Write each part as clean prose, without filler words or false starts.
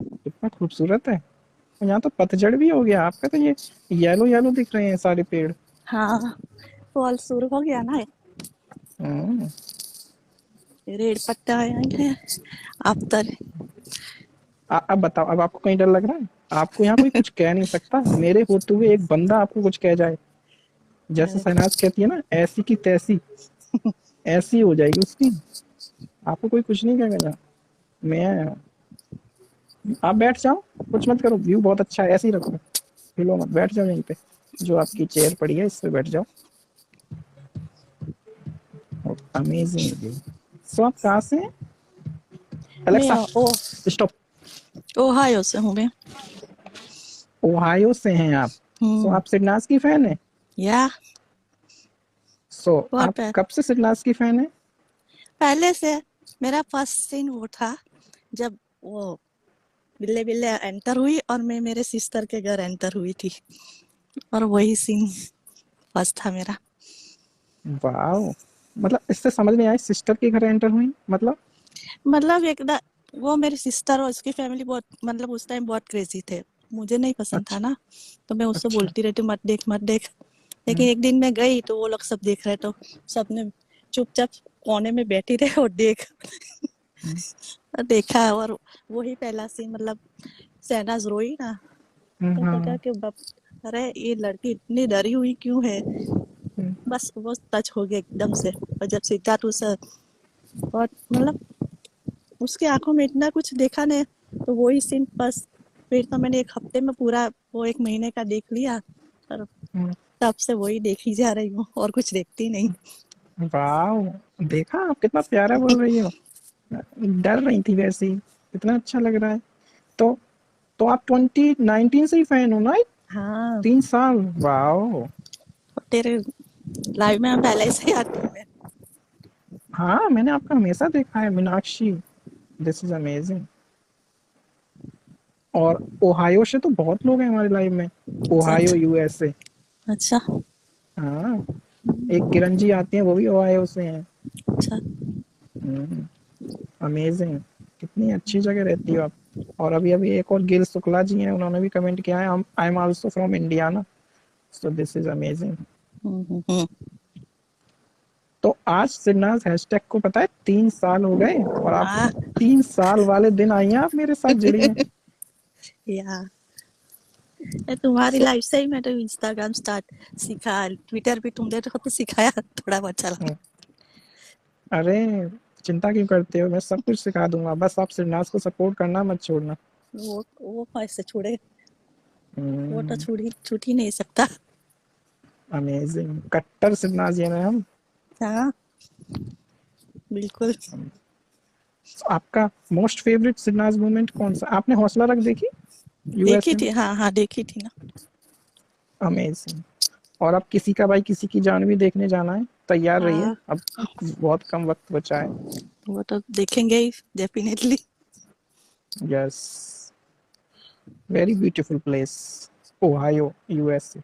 कितना खूबसूरत है। और यहाँ तो पतझड़ भी हो गया, आपका तो ये येलो येलो दिख रहे हैं सारे पेड़। हाँ, फॉल शुरू हो गया ना। हम्म। रेड पत्ता है अब तक। अब बताओ, अब आपको कहीं डर लग रहा है? आपको यहाँ कोई कुछ कह नहीं सकता, मेरे होते हुए एक बंदा आपको कुछ कह जाए। जैसे शहनाज कहती है ना, ऐसी की तैसी ऐसी हो जाएगी उसकी। आपको कोई कुछ नहीं कहेगा। मैं आप बैठ जाओ, कुछ मत करो, व्यू बहुत अच्छा है, ऐसे ही रखो। हिलो मत, बैठ जाओ यहीं पे। जो आपकी चेयर पड़ी है इस पे बैठ जाओ। Amazing view. सो आप कहाँ से हैं? मैं अलेक्सा ओ स्टॉप। ओहायो से हूँ मैं। ओहायो से हैं आप? सो हम्म। आप सिडनास की फैन है? या सो बहुत आप कब से सिडनास की फैन है? पहले से। मेरा फर्स्ट सीन वो था जब वो बिल्ले बिल्ले एंटर हुई और मैं मेरे सिस्टर के घर एंटर हुई थी, और वही सीन फर्स्ट था मेरा। वाह, मतलब इससे समझ नहीं आई, सिस्टर के घर एंटर हुई मतलब? मतलब वो मेरी सिस्टर और उसकी फैमिली बहुत, मतलब उस टाइम बहुत क्रेजी थे। मुझे नहीं पसंद था अच्छा। ना, तो मैं उससे अच्छा। बोलती रहती मत देख मत देख। हम्म, लेकिन एक दिन मैं गई तो वो लोग सब देख रहे, तो सबने चुपचाप कोने में बैठी रहे और हम्म, देखा। और वही पहला सीन, मतलब शहनाज रोई ना, तो लगा हाँ। कि अरे ये लड़की इतनी डरी हुई क्यों है। हम्म, बस वो टच हो गया एकदम से। और जब सिद्धार्थ उसे बहुत, मतलब उसकी आंखों में इतना कुछ देखा ने, तो वही सीन बस। फिर तो मैंने एक हफ्ते में पूरा वो एक महीने का देख लिया, और हम्म, तब से वही देखी जा रही हूँ और कुछ देखती नहीं। वाह, देखा आप कितना प्यारा बोल रही हो। डर रही थी वैसे ही। कितना अच्छा लग रहा है। तो तो आप 2019 से ही फैन हो ना? हाँ, 3 साल। वाह। तेरे लाइव में पहले से ही आती हूँ मैं। हाँ, मैंने आपका हमेशा देखा है मीनाक्षी। This is amazing. और ओहायो से तो बहुत लोग हैं हमारे लाइव में। अच्छा ओहायो, अच्छा। यूएसए। अच्छा हाँ, एक किरण जी आती हैं, वो भी ओहायो से हैं। अच्छा। अमेजिंग। कितनी अच्छी जगह रहती हो आप। और अभी अभी एक और गिल शुक्ला जी हैं, उन्होंने भी कमेंट किया है, I am also from Indiana. So this is amazing. Hmm. तो आज सिरनाज हैशटैग को पता है 3 साल हो गए, और आप हाँ। 3 साल वाले दिन आई हैं, आप मेरे साथ जुड़ी हैं। या तुम्हारी सो लाइफ से ही मैंने इंस्टाग्राम स्टार्ट सीखा। ट्विटर भी तुमने तो सिखाया थोड़ा बहुत चला। अरे, चिंता क्यों करते हो, मैं सब कुछ सिखा दूंगा, बस आप सिरनाज को सपोर्ट करना मत छोड़ना। वो कैसे छोड़े। वो तो छूट ही नहीं सकता। अमेजिंग, कट्टर सिरनाजियन है हम। हाँ, बिल्कुल। So, आपका मोस्ट फेवरेट सिरनाज मोमेंट कौन सा? आपने हौसला रख देखी देखी यूएसए में? थी, हाँ हाँ देखी थी ना। अमेजिंग। और अब किसी का भाई किसी की जान भी देखने जाना है, तैयार रहिए, हाँ, अब बहुत कम वक्त बचा है। वो तो देखेंगे ही definitely. Yes, very beautiful place, Ohio, USA.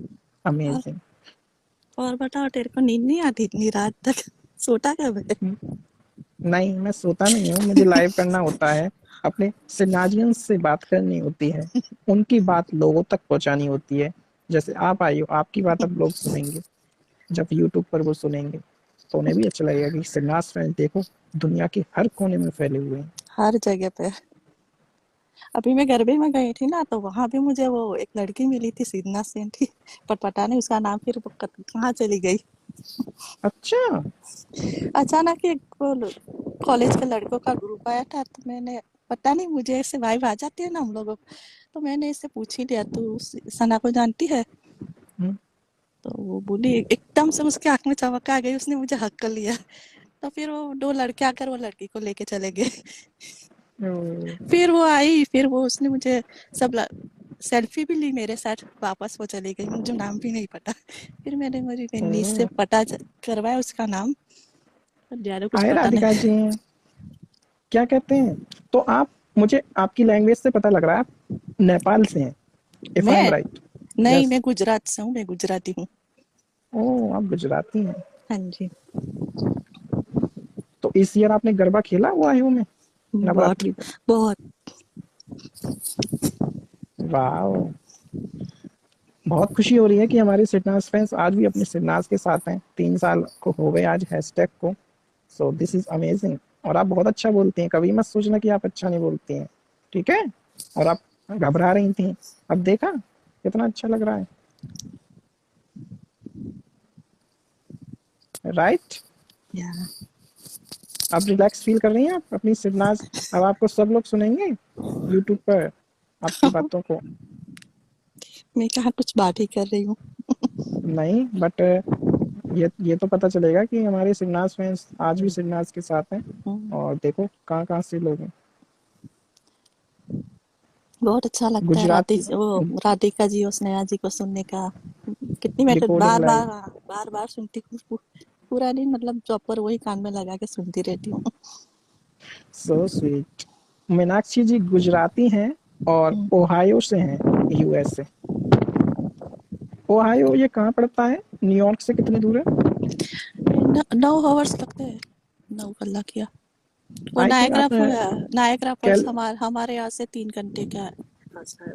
और अमेजिंग। और बताओ, तेरे को नींद नहीं आती इतनी रात तक? सोता कब है? नहीं, मैं सोता नहीं हूँ, मुझे लाइव करना होता है। अपने सिनारियंस से बात करनी होती है, उनकी बात लोगों तक पहुंचानी होती है। जैसे आप आई हो, आपकी बात अब लोग सुनेंगे। जब यूट्यूब पर वो सुनेंगे तो उन्हें भी अच्छा लगेगा कि सिन्हास फैंस देखो, दुनिया के हर कोने में फैले हुए हैं। हर जगह पे। अभी मैं गरबे में गई थी ना, तो वहां भी मुझे वो एक लड़की मिली थी, सीधना सेन थी। पर पता नहीं उसका नाम फिर वो कहाँ चली गई। अच्छा। अचानक एक कॉलेज के लड़कों का ग्रुप आया था, तो मैंने, पता नहीं मुझे ऐसे वाइब आ जाती है ना हम लोगों को, तो मैंने इससे पूछ ही लिया, तू सना को जानती है? हम्म, तो वो बोली, एकदम से उसके आंख में चमक आ गई, उसने मुझे हक कर लिया। तो फिर वो दो लड़के आकर वो लड़की को लेके चले गए। ओ, फिर वो आई, फिर वो उसने मुझे सब सेल्फी भी ली मेरे साथ, वापस वो चली गई, मुझे नाम भी नहीं पता। फिर मैंने मेरी नीस से ओ, पता करवाया उसका नाम, पर ज्यादा कुछ आए पता राधिका जी नहीं। हैं, क्या कहते हैं? तो आप, मुझे आपकी लैंग्वेज से पता लग रहा है आप नेपाल से हैं, इफ आई एम मैं राइट? नहीं, यस। मैं गुजरात से हूँ, मैं गुजराती हूँ। ओ, आप गुजराती हैं। हाँ जी। तो इस ईयर आपने गरबा खेला वो आयु में बहुत नवरात्रि पे? बहुत। वाह, बहुत खुशी हो रही है कि हमारे सिडनास फैंस आज भी अपने सिडनास के साथ हैं। 3 साल को हो गए आज हैशटैग को। सो दिस इज अमेजिंग। और आप बहुत अच्छा बोलती हैं, कभी मत सोचना कि आप अच्छा नहीं बोलती हैं, ठीक है? और आप घबरा रही थी, अब देखा कितना अच्छा लग रहा है, राइट? या अब रिलैक्स फील कर रही हैं आप अपनी सिडनास? अब आपको सब लोग सुनेंगे यूट्यूब पर आपकी बातों को। मैं कहाँ कुछ बात ही कर रही हूँ। नहीं, बट ये तो पता चलेगा कि हमारे सिडनास फैंस आज भी सिडनास के साथ हैं। और देखो कहाँ कहाँ से लोग हैं। बहुत अच्छा लगता है गुजराती राधिका जी और स्नेहा जी को सुनने का। कितनी मैं तो रिकॉर्डिंग लाइव। बार बार सुनती हूँ। पूरा दिन मतलब प्रॉपर वही कान में लगा के सुनती रहती हूँ। So sweet. मीनाक्षी जी गुजराती हैं और ओहायो से हैं, यूएसए। ओहायो ये कहाँ पड़ता है? न्यूयॉर्क से कितनी दूर है? 9 आवर्स लगते हैं। 9 कलाक या वो आई थिंक आप नायग्रा फॉल्स कैल हमारे यहाँ से 3 घंटे का रास्ता है।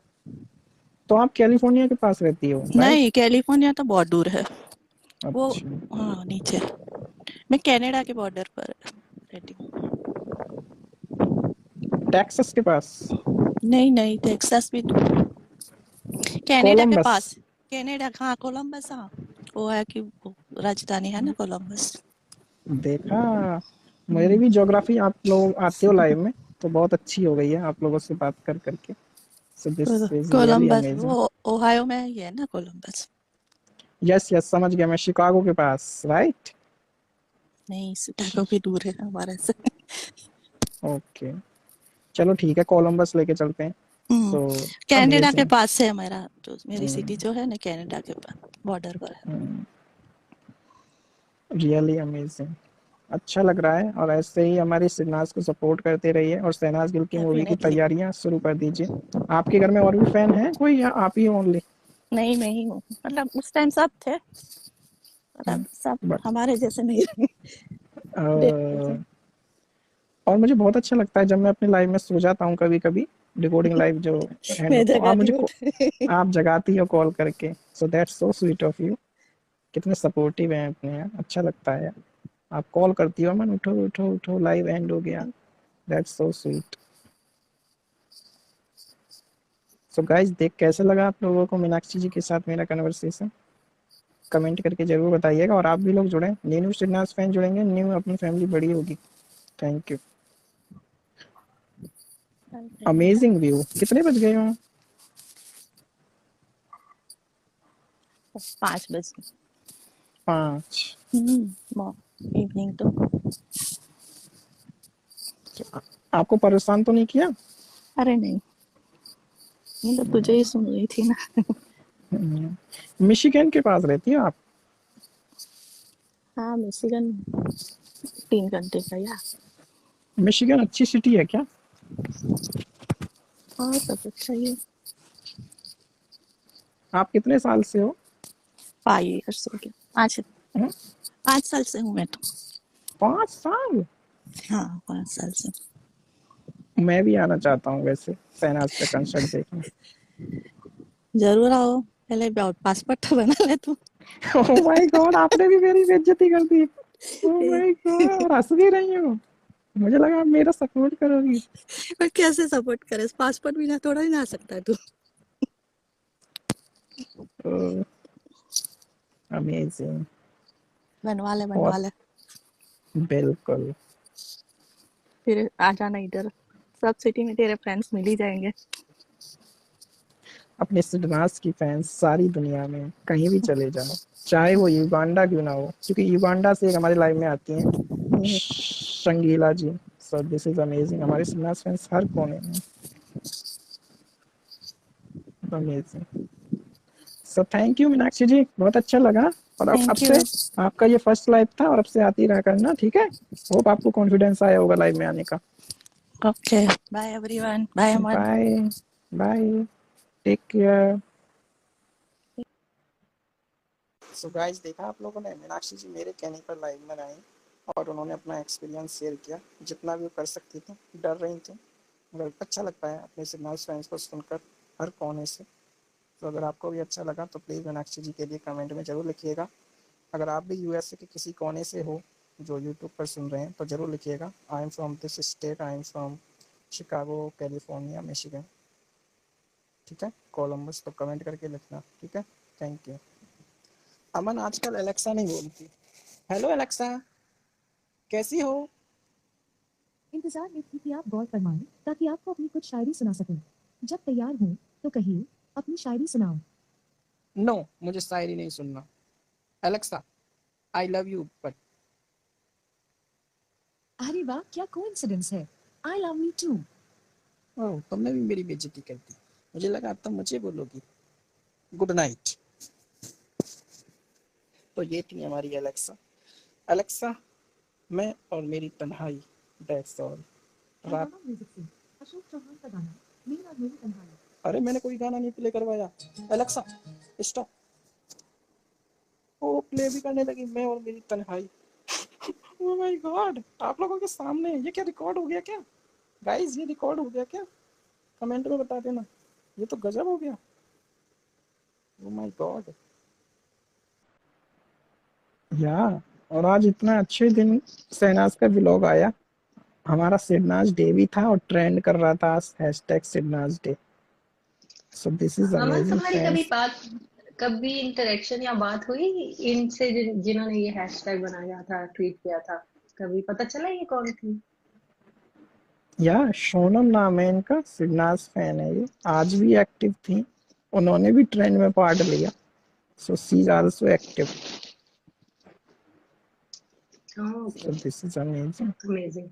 तो आप कैलिफोर्निया के पास रहती हो, नहीं, राइट? कैलिफोर्निया तो बहुत दूर है। वो अच्छा, हाँ नीचे। मैं कनाडा के बॉर्डर पर रहती हूँ। टेक्सास के पास? नहीं नहीं, टेक्सास भी दूर। कनाडा के कोलंबस? पास। कनाडा, हाँ कोलंबस, हाँ। वो है कि वो राजधानी है ना कोलंबस। देखा, मेरी भी ज्योग्राफी आप लोग आते हो लाइव में तो बहुत अच्छी हो गई है आप लोगों से बात कर करके। सो this is really Columbus amazing. वो ओहायो में ही है ना कोलंबस। यस यस, समझ गया मैं, शिकागो के पास, राइट? नहीं, शिकागो भी दूर है हमारे से। ओके, चलो ठीक है, कोलंबस लेके चलते हैं। हम्म, सो कनाडा के अमेजिंग। पास है मेरा, जो मेरी सिटी जो है ना कनाडा के पास बॉर्डर पर है। Really amazing. अच्छा लग रहा है, और ऐसे ही हमारी शहनाज को सपोर्ट करते रहिए और शहनाज गिल की मूवी की डेफिनेटली। तैयारियां शुरू कर दीजिए। आपके घर में और भी फैन हैं कोई, या आप ही ओनली? नहीं, मैं ही हूँ, मतलब उस टाइम सब थे, मतलब सब बट हमारे जैसे नहीं रहे। और मुझे बहुत अच्छा लगता है जब मैं अपने लाइव में सो जाता हूँ कभी कभी, रिकॉर्डिंग लाइव जो एंड मैं तो आप जगाती मुझे हूँ। आप जगाती हो कॉल करके। So that's so sweet of you. कितने सपोर्टिव हैं अपने यार, अच्छा लगता है यार। आप कॉल करती हो, मन उठो उठो उठो, लाइव एंड हो गया। That's so sweet. So guys, देख कैसे लगा आप लोगों को मीनाक्षी जी के साथ मेरा कन्वर्सेशन? कमेंट करके जरूर बताइएगा, और आप भी लोग जुड़ें, न्यू सिन्हास फैन जुड़ेंगे, न्यू अपनी फैमिली बड़ी होगी। Thank you. Amazing view. कितने बज गए हो? 5 बजे। 5? इवनिंग तो। आपको परेशान तो नहीं किया? अरे नहीं, मैं तो तुझे ही सुन रही थी ना। मिशिगन के पास रहती हो आप? हाँ, मिशिगन 3 घंटे का या। मिशिगन अच्छी सिटी है क्या? और सब अच्छा ही है। आप कितने साल से हो? 5 years हो गया। 5 हम्म, 5 साल से हूँ मैं तो। 5 साल? हाँ, 5 साल से। मैं भी आना चाहता हूँ वैसे शहनाज का कंसर्ट देखने। जरूर आओ, पहले पासपोर्ट तो बना ले तू। ओह माय गॉड, आपने भी मेरी बेइज्जती कर दी। ओह माय गॉड, हंस भी रही हो। मुझे लगा आप मेरा सपोर्ट करोगी। पर कैसे सपोर्ट करे, पासपोर्ट बिना थोड़ा ही ना आ सकता है तू। अमेजिंग। बनवा ले बहुत, बनवा ले। बिल्कुल। फिर आ जाना इधर, सब सिटी में तेरे फ्रेंड्स मिल ही जाएंगे। अपने सिडनास की फैंस सारी दुनिया में कहीं भी चले जाओ, चाहे वो युगांडा क्यों ना हो, क्योंकि युगांडा से एक हमारे लाइव में आती हैं Shangila ji. So this is amazing, हमारे सिडनास फैंस हर कोने में। Amazing. So thank you Meenakshi ji, बहुत अच्छा लगा। और अब थैंक से यू। आपका ये फर्स्ट लाइव था, और अब से आती रहा करना, ठीक है? होप आपको कॉन्फिडेंस आया होगा लाइव में आने का। Okay, bye everyone, bye Aman. Bye. Bye. Take care. So guys, देखा आप लोगों ने, मीनाक्षी जी मेरे कहने पर लाइव में आई। और उन्होंने अपना एक्सपीरियंस शेयर किया जितना भी वो कर सकती थी, डर रही थी, मगर अच्छा लगता है अपने सिग्नल्स फ्रेंड्स को सुनकर हर कोने से। तो अगर आपको भी अच्छा लगा तो प्लीज़ मीनाक्षी जी के लिए कमेंट में ज़रूर लिखिएगा। अगर आप भी यूएसए के किसी कोने से हो जो यूट्यूब पर सुन रहे हैं तो ज़रूर लिखिएगा। I am from this state, I am from Chicago, California, Michigan. ठीक है, कोलंबस, तो कमेंट करके लिखना। ठीक है, थैंक यू। अमन आजकल एलेक्सा नहीं बोलती। हेलो एलेक्सा, कैसी हो? इंतजार में थी कि आप गौर फरमाएं ताकि आपको अपनी कुछ शायरी सुना सकूं। जब तैयार हो तो कहिए, अपनी शायरी सुनाओ। नो, मुझे शायरी नहीं सुनना। Alexa, I love you but. अरे वाह, क्या कोइंसिडेंस है। I love you too. Oh, तुमने भी मेरी बेइज्जती कर दी। मुझे लगा अब तुम मुझे बोलोगी। Good night. तो ये थी हमारी एलेक्सा। एलेक्सा, मैं और मेरी तन्हाई, दैट्स ऑल। रात। म्यूजिक से अशोक चौहान का गाना मेरी और मेरी तन्हाई। अरे मैंने कोई गाना नहीं प्ले करवाया। Alexa, stop. वो प्ले भी करने लगी, मैं और मेरी तन्हाई। ओह माय गॉड, आप लोगों के सामने ये क्या रिकॉर्ड हो गया क्या? गाइस, ये रिकॉर्ड हो गया क्या? कमेंट में बता देना। ये तो गजब हो गया। Oh my God. या, और आज इतना अच्छे दिन शहनाज का व्लॉग आया। हमारा सिरनाज डे भी था और ट्रेंड कर रहा था hashtag Sidnaaz day. So this is Aman, amazing तुम्हारी कभी फ्रेंड्स। बात, कभी इंटरेक्शन या बात हुई इनसे जिन्होंने ये हैशटैग बनाया था, ट्वीट किया था? कभी पता चला ये कौन थी? या, सोनम नाम है इनका, सिरनाज फैन है ये, आज भी एक्टिव थी। उन्होंने भी ट्रेंड में पार्ट लिया। So she is also active. Okay, so this is amazing. Amazing.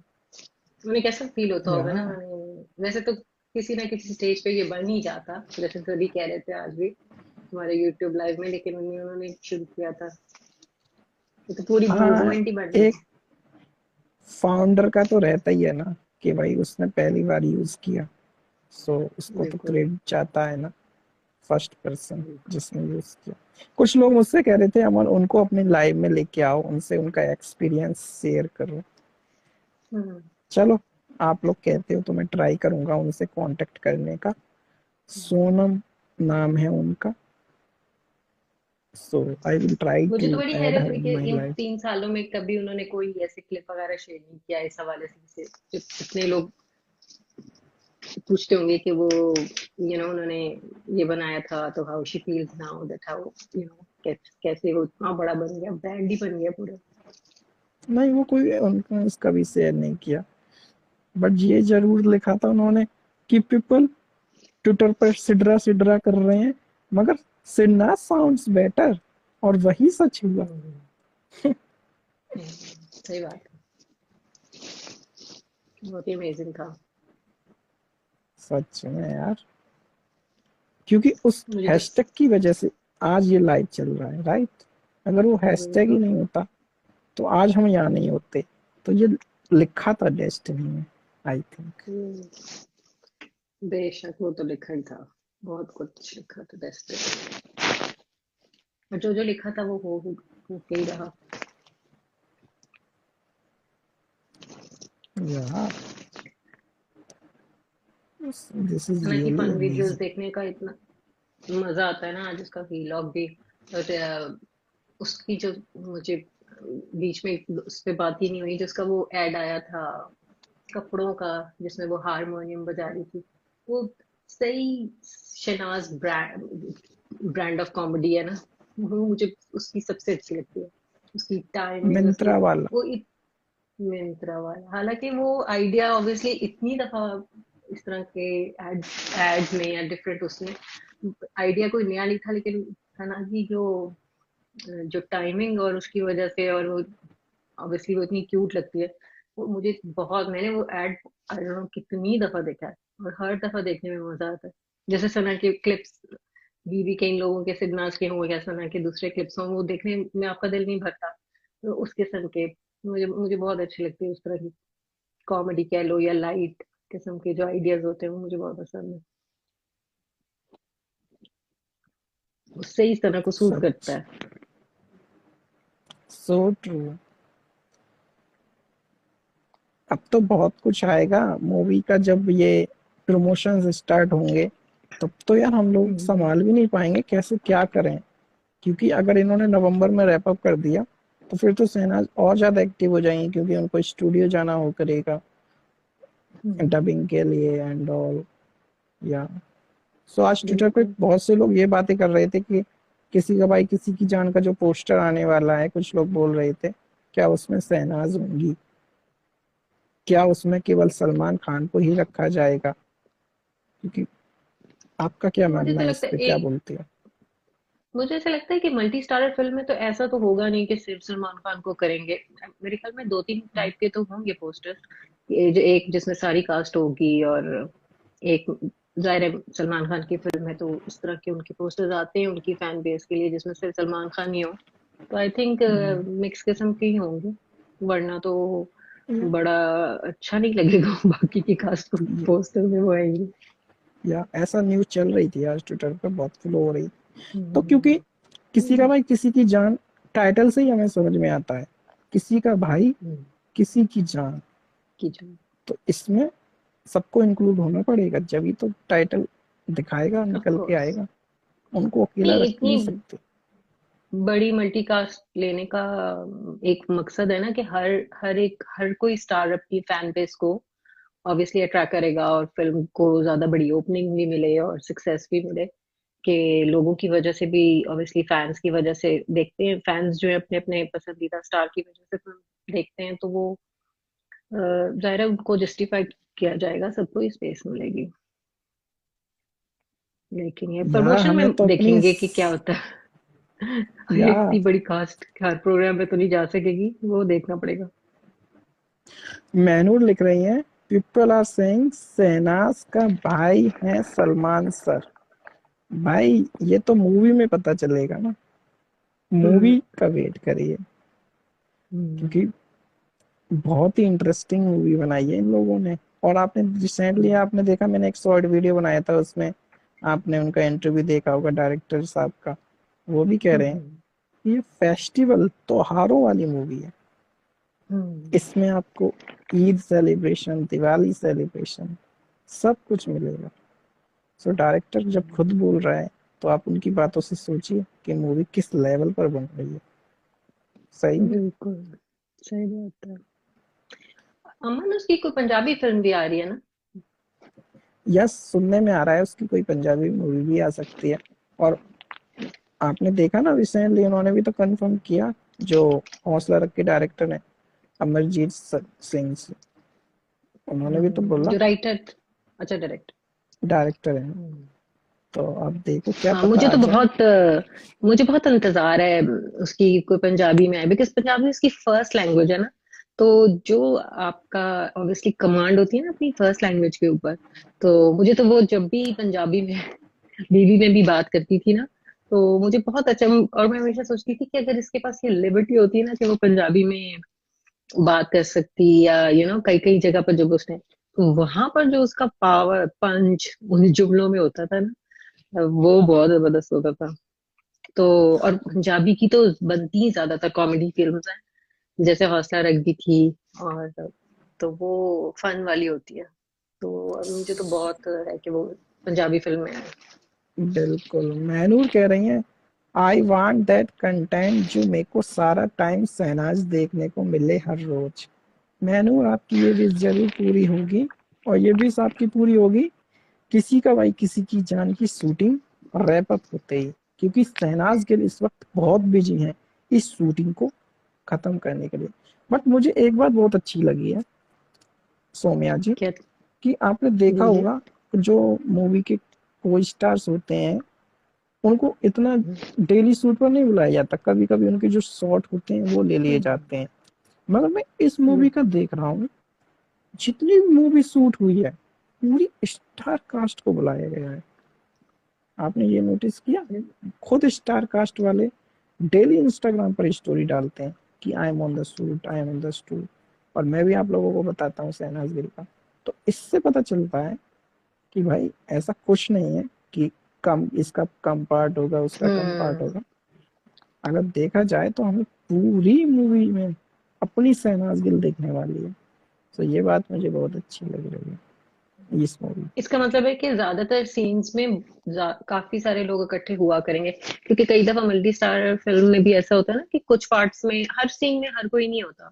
उन्हें कैसा फील होता होगा ना? या, वैसे तो किसी ना किसी स्टेज पे ये बन ही जाता, जैसे सभी कह रहे थे आज भी हमारे यूट्यूब लाइव में, लेकिन उन्होंने शुरू किया था। ये तो पूरी हाँ, मूवमेंट ही बन गई। एक फाउंडर का तो रहता ही है ना कि भाई उसने पहली बार यूज किया, सो उसको तो बिल्कुल, क्रेडिट चाहता है ना, फर्स्ट पर्सन बिल्कुल। जिसने यूज किया। कुछ लोग मुझसे कह रहे थे अमन उनको अपने लाइव में लेके आओ, उनसे उनका एक्सपीरियंस शेयर करो। हम्म। चलो, आप लोग कहते हो तो मैं ट्राई करूंगा उनसे कांटेक्ट करने का। सोनम नाम है उनका। सो आई विल ट्राई मुझे टू तो बड़ी ऐड हैरत हर हुई इन कि माय इन लाइफ। 3 सालों में कभी उन्होंने कोई ऐसे क्लिप वगैरह शेयर नहीं किया इस हवाले से। इतने लोग पूछते होंगे कि वो उन्होंने ये बनाया था, तो how she feels now that how कैसे वो इतना बड़ा बन गया, ब्रांड ही बन गया पूरा। नहीं, वो कोई उनका इसका भी शेयर नहीं किया, बट ये जरूर लिखा था उन्होंने कि पीपल ट्विटर पर सिडरा सिडरा कर रहे हैं, मगर सिडना साउंड्स बेटर। और वही सच हुआ। हम्म, सही बात है। बहुत ही अमेजिंग था। सच में यार, क्योंकि उस मुझे तो हैशटैग की वजह से आज ये लाइव चल रहा है, राइट? अगर वो वही हैशटैग ही तो। नहीं होता तो आज हम यहाँ नहीं होते। तो ये लिखा था डेस्टिनी में, आई थिंक। हम्म, बेशक वो तो लिखा ही था, बहुत कुछ लिखा था डेस्टिनी। और जो जो लिखा था वो हो के ही रहा। यार, दिस इज हालांकि रियली फन वीडियोस अमेजिंग। देखने का इतना मजा आता है ना, आज उसका व्लॉग भी। और उसकी जो मुझे बीच में उस पे बात ही नहीं हुई, जिसका वो एड आया था कपड़ों का, जिसमें वो हारमोनियम बजा रही थी। वो सही शहनाज ब्रांड ऑफ कॉमेडी है ना। वो मुझे उसकी सबसे अच्छी लगती है, उसकी टाइमिंग, उसकी मिंत्रा वाला। वो मिंत्रा वाला। हालांकि वो आइडिया ऑब्वियसली इतनी दफा इस तरह के एड्स में या डिफरेंट उसमें आइडिया कोई नया नहीं था, लेकिन सना की जो टाइमिंग और उसकी वजह से, और वो ऑब्वियसली वो इतनी क्यूट लगती है। वो मुझे बहुत, मैंने वो एड आई डोंट नो कितनी दफा देखा है, और हर दफा देखने में मजा आता है। जैसे सना के क्लिप्स भी कई लोगों के सिद्धनाज के हों या सना के दूसरे क्लिप्स हों, वो देखने में आपका दिल नहीं भरता। तो उसके सन के मुझे मुझे बहुत अच्छी लगती है, उस तरह की कॉमेडी कह लो या लाइट किस्म के जो आइडियाज होते हैं, वो मुझे बहुत पसंद है। उससे ही इस तरह को सूट करता सच, है। So true. अब तो बहुत कुछ आएगा मूवी का, जब ये प्रमोशंस स्टार्ट होंगे तब तो यार हम लोग संभाल भी नहीं पाएंगे कैसे क्या करें। क्योंकि अगर इन्होंने नवंबर में रैप अप कर दिया तो फिर तो शहनाज और ज्यादा एक्टिव हो जाएंगी, क्योंकि उनको स्टूडियो जाना हो करेगा डबिंग के लिए एंड ऑल। या सो आज ट्विटर पे बिल्कुल। बहुत से लोग ये बातें कर रहे थे कि किसी का भाई किसी की जान का जो पोस्टर आने वाला है, कुछ लोग बोल रहे थे क्या उसमें शहनाज होंगी, क्या उसमें केवल सलमान खान को ही रखा जाएगा। क्योंकि आपका क्या मुझे मानना तो है इस लगता है पे, क्या बोलती है? मुझे ऐसा लगता है कि मल्टी स्टारर फिल्म में तो ऐसा तो होगा नहीं कि सिर्फ सलमान खान को करेंगे। मेरे ख्याल में दो तीन टाइप के तो होंगे पोस्टर्स। ये जो एक जिसमें सारी कास्ट होगी, और एक जाहिर है सलमान खान की फिल्म है तो इस तरह के उनके पोस्टर्स आते हैं उनकी फैन बेस के लिए जिसमें सिर्फ सलमान खान ही हो। तो आई थिंक मिक्स किस्म के ही होंगे, वरना तो बड़ा अच्छा नहीं लगेगा बाकी की कास्ट को पोस्टर में वो आएंगे। या ऐसा न्यूज चल रही थी आज ट्विटर पे, बहुत फ्लो हो रही। तो क्योंकि हम्म, किसी का भाई किसी की जान, टाइटल से ही हमें समझ में आता है, किसी का भाई हम्म, किसी की जान। की जो तो इसमें सबको इंक्लूड होना पड़ेगा, जब ही तो टाइटल दिखाएगा, ऑफ निकल के कोर्स। आएगा। उनको अकेला नहीं, रख इतनी नहीं सकते। बड़ी मल्टीकास्ट लेने का एक मकसद है ना कि हर कोई स्टार अपनी फैन बेस को ऑब्वियसली अट्रैक्ट करेगा, और फिल्म को ज्यादा बड़ी ओपनिंग भी मिले और सक्सेस भी मिले, कि लोगों की वजह से भी, ऑब्वियसली फैंस की वजह से देखते हैं, फैंस जो है अपने अपने पसंदीदा स्टार की वजह से फिल्म देखते हैं, तो वो जाहिर है उनको जस्टिफाई किया जाएगा, सबको स्पेस मिलेगी। लेकिन ये यार प्रमोशन हमें में तो अपनी देखेंगे कि क्या होता है। या इतनी बड़ी कास्ट हर प्रोग्राम में तो नहीं जा सकेगी, वो देखना पड़ेगा। मैनूर लिख रही हैं, पीपल आर सेइंग शहनाज का भाई है सलमान सर। भाई ये तो मूवी में पता चलेगा ना, हम्म, मूवी का वेट करिए। हम्म, क्योंकि बहुत ही इंटरेस्टिंग मूवी बनाई है इन लोगों ने। और आपने रिसेंटली हम्म, आपने देखा, मैंने एक शॉर्ट वीडियो बनाया था उसमें, आपने उनका इंटरव्यू देखा होगा डायरेक्टर साहब का। वो भी कह रहे हैं हम्म, ये फेस्टिवल त्योहारों वाली मूवी है। हम्म, इसमें आपको ईद सेलिब्रेशन, दिवाली सेलिब्रेशन सब कुछ मिलेगा। सो डायरेक्टर जब हम्म, खुद बोल रहा है तो आप उनकी बातों से सोचिए कि मूवी किस लेवल पर बन रही है। सही है। बिल्कुल सही बात है। अमन, उसकी कोई पंजाबी फिल्म भी आ रही है ना? यस, सुनने में आ रहा है उसकी कोई पंजाबी मूवी भी आ सकती है। और आपने देखा ना रिसेंटली उन्होंने भी तो कंफर्म किया, जो हौसला रख के डायरेक्टर है अमरजीत सिंह से, उन्होंने भी तो बोला जो राइटर, अच्छा डायरेक्ट। डायरेक्टर है। तो अब देखो क्या हाँ, पता मुझे आ तो जाए। मुझे बहुत इंतजार है उसकी कोई पंजाबी में, बिकॉज पंजाबी उसकी फर्स्ट लैंग्वेज है ना। तो जो आपका ऑब्वियसली कमांड होती है ना अपनी फर्स्ट लैंग्वेज के ऊपर, तो मुझे तो वो जब भी पंजाबी में बीवी में भी बात करती थी ना, तो मुझे बहुत अच्छा, और मैं हमेशा सोचती थी कि अगर इसके पास ये लिबर्टी होती है ना कि वो पंजाबी में बात कर सकती, या कई कई जगह पर जब उसने, तो वहां पर जो उसका पावर पंच उन जुमलों में होता था ना, वो बहुत जबरदस्त होता था। तो और पंजाबी की तो बनती ही ज्यादातर कॉमेडी फिल्म्स हैं, जैसे हौसला रख दी थी, और तो वो फन वाली होती है। तो अब मुझे तो बहुत है कि वो पंजाबी फिल्म में आए। बिल्कुल, मैनूर कह रही हैं आई वांट दैट कंटेंट जो मेरे को सारा टाइम शहनाज देखने को मिले हर रोज। मैनूर आपकी ये विश जरूर पूरी होगी। और ये विश आपकी पूरी होगी किसी का भाई किसी की जान की शूटिंग रैप अप होते ही, क्योंकि शहनाज गिल इस वक्त बहुत बिजी हैं इस शूटिंग को खत्म करने के लिए। बट मुझे एक बात बहुत अच्छी लगी है सोम्या जी, क्या? कि आपने देखा जी, जी। होगा जो मूवी के को स्टार्स होते हैं उनको इतना डेली शूट पर नहीं बुलाया जाता, कभी कभी उनके जो शॉट होते हैं वो ले लिए जाते हैं। मगर मैं इस मूवी का देख रहा हूँ, जितनी मूवी शूट हुई है पूरी स्टार कास्ट को बुलाया गया है। आपने ये नोटिस किया? खुद स्टार कास्ट वाले डेली इंस्टाग्राम पर स्टोरी डालते हैं कि I am on the shoot, I am on the shoot. और मैं भी आप लोगों को बताता हूँ शहनाज गिल का। तो इससे पता चलता है कि भाई ऐसा कुछ नहीं है कि कम इसका कम पार्ट होगा उसका कम पार्ट हम्म, होगा। अगर देखा जाए तो हमें पूरी मूवी में अपनी शहनाज गिल देखने वाली है। तो ये बात मुझे बहुत अच्छी लग रही है इस मूवी। इसका मतलब है कि ज्यादातर सीन्स में काफी सारे लोग इकट्ठे हुआ करेंगे, क्योंकि कई दफा मल्टी स्टार फिल्म में भी ऐसा होता है ना कि कुछ पार्ट्स में हर सीन में हर कोई नहीं होता।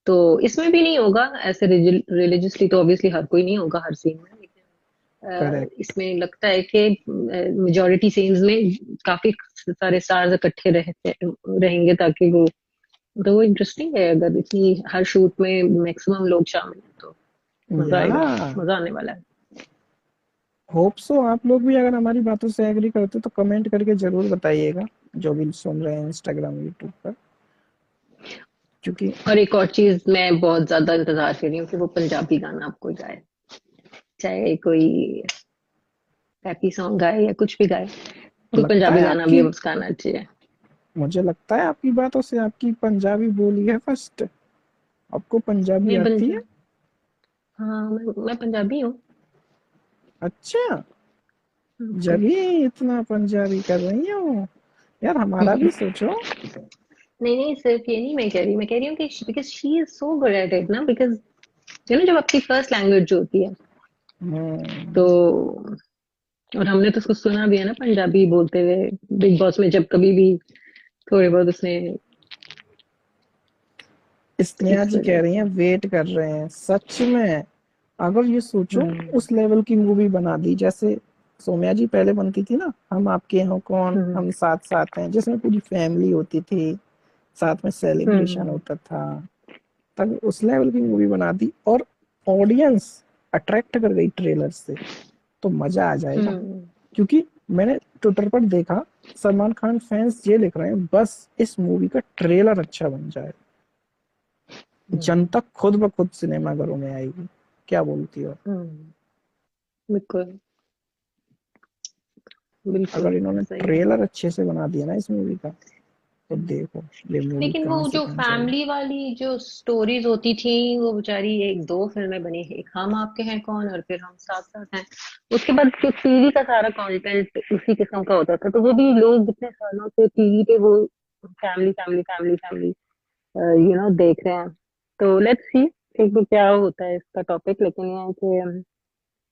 तो इसमें भी नहीं होगा ऐसे रिलीजियसली, तो ऑब्वियसली हर कोई नहीं होगा हर सीन में, लेकिन करेक्ट। इसमें लगता है कि मेजोरिटी सीन्स में काफी सारे स्टार्स इकट्ठे रहेंगे, ताकि वो, तो वो इंटरेस्टिंग है। अगर इतनी हर शूट में मैक्सिमम लोग शामिल हैं तो मजा या आएगा, मजा आने वाला है। होप सो आप लोग भी अगर हमारी बातों से एग्री करते तो कमेंट करके जरूर बताइएगा, जो भी सुन रहे हैं इंस्टाग्राम यूट्यूब पर, क्योंकि और एक और चीज मैं बहुत ज्यादा इंतजार कर रही हूँ कि वो पंजाबी गाना आपको गाए, चाहे कोई हैप्पी सॉन्ग गाए या कुछ भी गाए, कोई लगता पंजाबी है गाना भी आपकी, अब उसका आना चाहिए। मुझे लगता है आपकी बातों से आपकी पंजाबी बोली है फर्स्ट, आपको पंजाबी मैं आती है। पंजाब हाँ, मैं पंजाबी हूँ। अच्छा, बिल्कुल। जब ही इतना पंजाबी कर रही हो, यार हमारा भी सोचो। नहीं नहीं, सिर्फ ये नहीं मैं कह रही, मैं कह रही हूँ कि because she is so good at it ना, बिकॉज जब आपकी फर्स्ट लैंग्वेज जो होती है, हम्म, तो और हमने तो उसको सुना भी है ना पंजाबी बोलते हुए, बिग बॉस में जब कभी भी थोड़े बहुत उसने, स्नेहा इस जी वजह कह रही हैं से। वेट कर रहे हैं सच में। अगर ये सोचो हम्म। उस लेवल की मूवी बना दी जैसे सोम्या जी पहले बनती थी ना, हम आपके हैं कौन, हम्म। हम साथ साथ हैं, जिसमें पूरी फैमिली होती थी, साथ में सेलिब्रेशन हम्म। होता था, तब उस लेवल की मूवी बना दी और ऑडियंस अट्रैक्ट कर गई ट्रेलर से, तो मजा आ जाएगा। हम्म। क्योंकि मैंने ट्विटर पर देखा, सलमान खान फैंस ये लिख रहे हैं बस इस मूवी का ट्रेलर अच्छा बन जाए, हम्म। जनता खुद ब खुद सिनेमाघरों में आएगी। क्या बोलती हो? हम्म। बिल्कुल। बिल्कुल अगर इन्होंने सही है। ट्रेलर अच्छे से बना दिया ना इस मूवी का, तो देखो ये मूवी लेकिन वो कहाँ से जो कहाँ जाएगी। फैमिली वाली जो स्टोरीज होती थी, वो बेचारी एक दो फिल्में बनी, एक हम आपके हैं कौन और फिर हम साथ साथ हैं। उसके बाद जो टीवी का सारा कंटेंट उसी किस्म का होता था, तो वो भी लोग इतने सालों से टीवी पे वो फैमिली फैमिली फैमिली फैमिली देख रहे हैं। तो लेट्स सी एक बार क्या होता है इसका टॉपिक, लेकिन ये है कि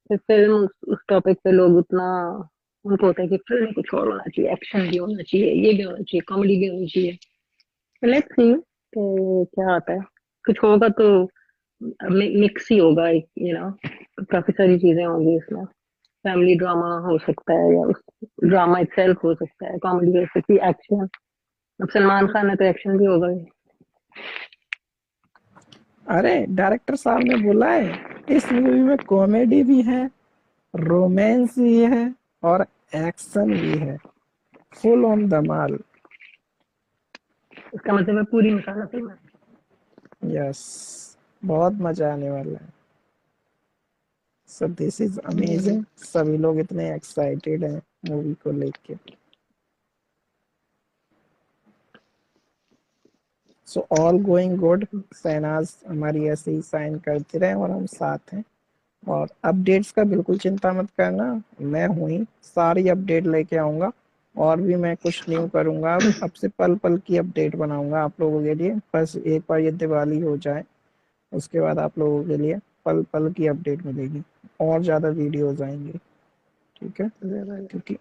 फिर फिल्म उस टॉपिक पे लोग उतना, उनको होता है कि फिल्म कुछ और होना चाहिए, एक्शन भी होना चाहिए, ये भी होना चाहिए, कॉमेडी भी होनी चाहिए। लेट्स सी क्या आता है। कुछ होगा तो मिक्स ही होगा, काफी सारी चीजें होंगी इसमें। फैमिली ड्रामा हो सकता है, या उस ड्रामा इटसेल्फ हो सकता है, कॉमेडी हो सकती है, एक्शन। अब सलमान खान है तो एक्शन भी होगा ही। अरे डायरेक्टर साहब ने बोला है इस मूवी में कॉमेडी भी है, रोमांस भी है और एक्शन भी है, फुल ऑन धमाल। इसका मतलब है पूरी मसाला फिल्म है। यस, बहुत मजा आने वाला है। So this is hmm. Amazing, सभी लोग इतने एक्साइटेड हैं मूवी को लेके। So all going good, Shehnaaz हमारी ऐसे ही साइन करते रहे और हम साथ हैं। और अपडेट्स का बिल्कुल चिंता मत करना, मैं हूँ ही, सारी अपडेट लेके आऊंगा। और भी मैं कुछ न्यू करूंगा, अब से पल पल की अपडेट बनाऊंगा आप लोगों के लिए। बस एक बार ये दिवाली हो जाए, उसके बाद आप लोगों के लिए पल पल की अपडेट मिलेगी, और ज्यादा वीडियोस आएंगे। ठीक है, क्योंकि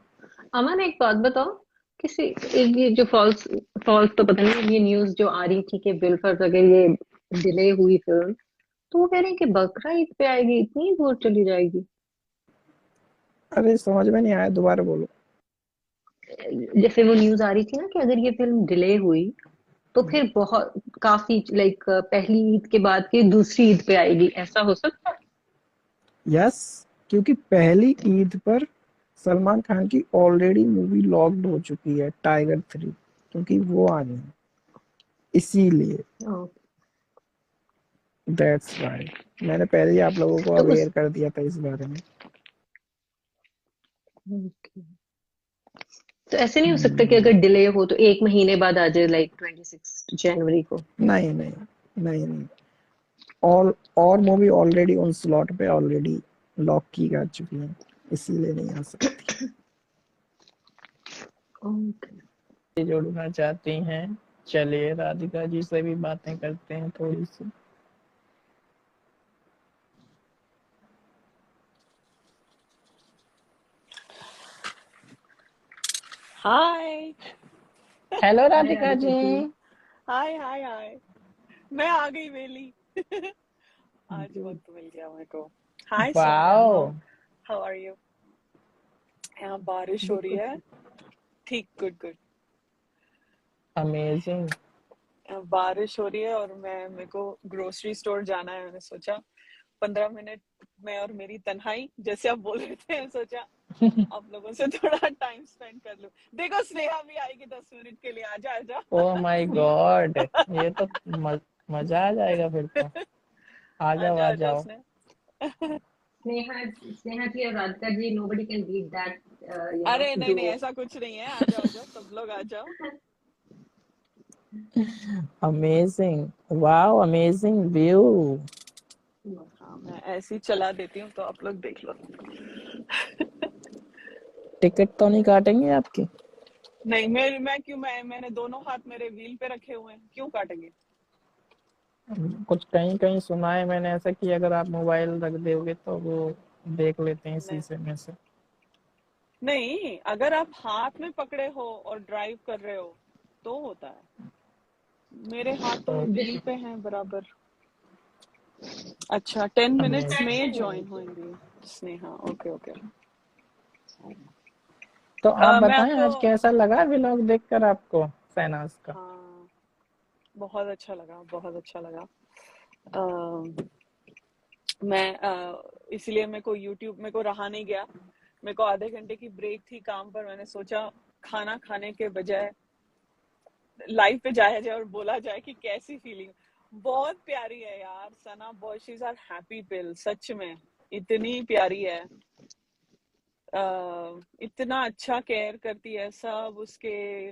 अमन एक बात बताओ, किसी एक ये जो फॉल्स फॉल्स तो पता नहीं, ये न्यूज जो आ रही थी कि बिल फर्ज अगर ये डिले हुई फिल्म, तो वो कह रहे हैं कि बकरा ईद पे आएगी, इतनी दूर चली जाएगी। अरे समझ में नहीं आया, दोबारा बोलो। जैसे वो न्यूज आ रही थी ना कि अगर ये फिल्म डिले हुई तो फिर बहुत काफी लाइक पहली ईद के बाद की दूसरी ईद पे आएगी, ऐसा हो सकता है। यस, क्योंकि पहली ईद पर सलमान खान की ऑलरेडी मूवी लॉक्ड हो चुकी है, टाइगर 3, क्योंकि वो आनी है इसीलिए। ओके। दैट्स वाई मैंने पहले ही आप लोगों को तो अवेयर उस कर दिया था इस बारे में। okay. तो ऐसे नहीं हो सकता कि हम्म, अगर डिले हो तो एक महीने बाद आ जाए, लाइक 26 जनवरी को। नहीं नहीं, नहीं नहीं, और मूवी ऑलरेडी उन स्लॉट पे ऑलरेडी लॉक की जा चुकी है, इसीलिए नहीं आ सकती। ओके। जुड़ना चाहती हैं, चलिए राधिका जी से भी बातें करते हैं थोड़ी सी। Hi hello hi Radhika Radhika ji. जी। हाय हाय हाय मैं आ गई वेली आज जी, वक्त मिल गया मेरे को। हाय सोना, वाओ, हाउ आर यू? यहाँ बारिश हो रही बिल्कुल है। ठीक। ठीक, गुड गुड। अमेजिंग। बारिश हो रही है और मेरे को ग्रोसरी स्टोर जाना है। मैंने सोचा 15 मिनट में और मेरी तन्हाई जैसे आप बोल रहे थे, सोचा आप लोगों से थोड़ा टाइम स्पेंड कर लूं। देखो स्नेहा भी आएगी 10 मिनट के लिए। आजा आजा ओ माय गॉड, ये तो मजा आ जाएगा फिर तो। आ जाओ आजा आ आजा जाओ। स्नेहा। स्नेहा स्नेहा जी और Radhika ji, nobody can beat that अरे नहीं नहीं, duo. ऐसा कुछ नहीं है। आ जाओ आ जाओ, सब लोग आ जाओ। Amazing, wow, amazing view. हाँ, मैं ऐसे ही चला देती हूँ तो आप लोग देख लो। टिकट तो नहीं काटेंगे आपकी? नहीं, मैं क्यों? मैंने दोनों हाथ मेरे व्हील पे रखे हुए हैं, क्यों काटेंगे? कुछ कहीं कहीं सुना है मैंने ऐसा कि अगर आप मोबाइल रख दोगे तो वो देख लेते हैं नहीं शीशे में से। नहीं, अगर आप हाथ में पकड़े हो और ड्राइव कर रहे हो तो होता है। मेरे हाथ तो व्हील पे हैं बराबर। अच्छा, 10 मिनट्स में अमेजिंग। ज्वाइन होंगी स्नेहा। Okay okay. तो आप मैं बताएं आपको, आज कैसा लगा व्लॉग देखकर आपको शहनाज का? हाँ, बहुत अच्छा लगा, बहुत अच्छा लगा। अ, मैं इसलिए मेरे को रहा नहीं गया। मेरे को आधे घंटे की ब्रेक थी काम पर। मैंने सोचा खाना खाने के बजाय लाइव पे जाया जाए और बोला जाए कि कैसी फीलिंग। बहुत प्यारी है यार सना। बहुत, शी इज आर हैप्पी पिल, सच में इतनी प्यारी है। इतना अच्छा केयर करती है सब उसके।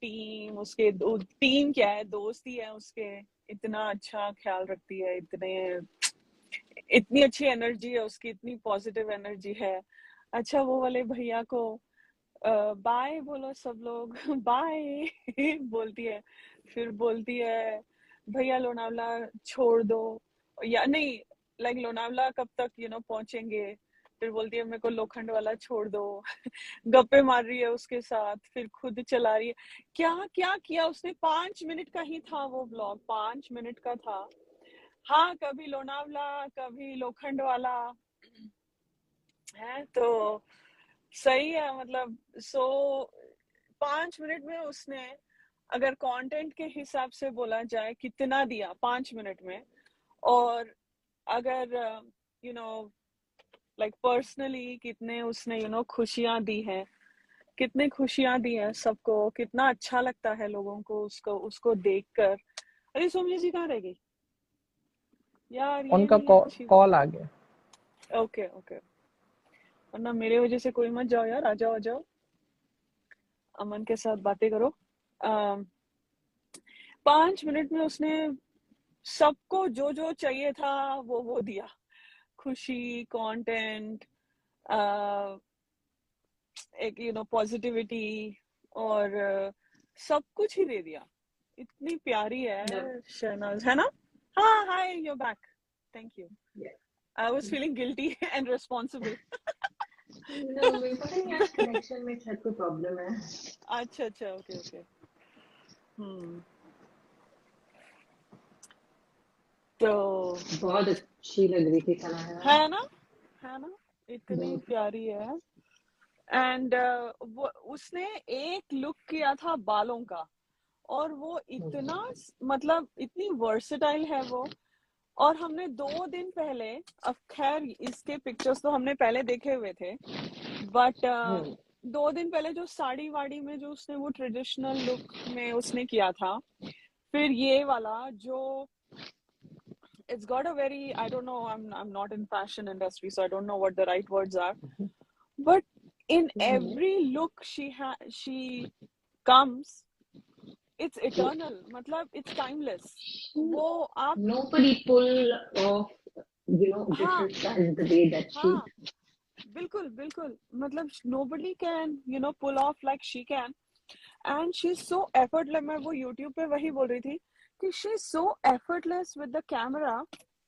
टीम क्या है, दोस्त ही है उसके। इतना अच्छा ख्याल रखती है। इतनी अच्छी एनर्जी है उसकी, इतनी पॉजिटिव एनर्जी है। अच्छा, वो वाले भैया को बाय बोलो सब लोग बाय बोलती है। फिर बोलती है भैया लोनावला छोड़ दो, या नहीं, लाइक लोनावला कब तक पहुंचेंगे। फिर बोलती है मेरे को लोखंड वाला छोड़ दो गप्पे मार रही है उसके साथ, फिर खुद चला रही है। क्या क्या किया उसने? 5 मिनट का ही था वो ब्लॉग, 5 मिनट का था। हाँ, कभी लोनावला, कभी लोखंड वाला है तो सही है। मतलब 5 मिनट में उसने, अगर कंटेंट के हिसाब से बोला जाए, कितना दिया 5 मिनट में। और अगर यू नो लाइक पर्सनली कितने उसने खुशियां दी हैं, कितने खुशियां दी हैं सबको। कितना अच्छा लगता है लोगों को उसको उसको देखकर। अरे सोमनी जी कहाँ रह गई यार? ये उनका नहीं अच्छी कॉल बात। आ गया। ओके ओके, वरना मेरे वजह से कोई मत जाओ यार। आ जाओ आ जाओ, अमन के साथ बातें करो। 5 मिनट में उसने सबको जो जो चाहिए था वो दिया। खुशी, कंटेंट, एक पॉजिटिविटी, और सब कुछ ही दे दिया। इतनी प्यारी No, है शहनाज, है ना? हाँ, hi, you back. Thank you. yeah. I was feeling guilty and responsible. No, मेरे पता नहीं आज कनेक्शन में शायद कोई प्रॉब्लम है। अच्छा अच्छा, ओके ओके। हम्म। तो बहुत अच्छी लग रही थी सना यार। है ना, है ना, इतनी बहुत। प्यारी है। एंड वो उसने एक लुक किया था बालों का, और वो इतना, मतलब इतनी वर्सेटाइल है वो। और हमने 2 दिन पहले, अब खैर इसके पिक्चर्स तो हमने पहले देखे हुए थे, बट 2 दिन पहले जो साड़ी वाड़ी में जो उसने वो ट्रेडिशनल लुक में उसने किया था, फिर ये वाला जो, it's got a very, I don't know, I'm not in fashion industry, so I don't know what the right words are, but in every look she comes, it's eternal, मतलब it's timeless. वो आप, Nobody pull off, हाँ different styles the way that she. हाँ, बिल्कुल बिल्कुल, मतलब nobody can pull off like she can. And she's so effortless. मैं वो YouTube पे वही बोल रही थी कि she's so effortless with the camera,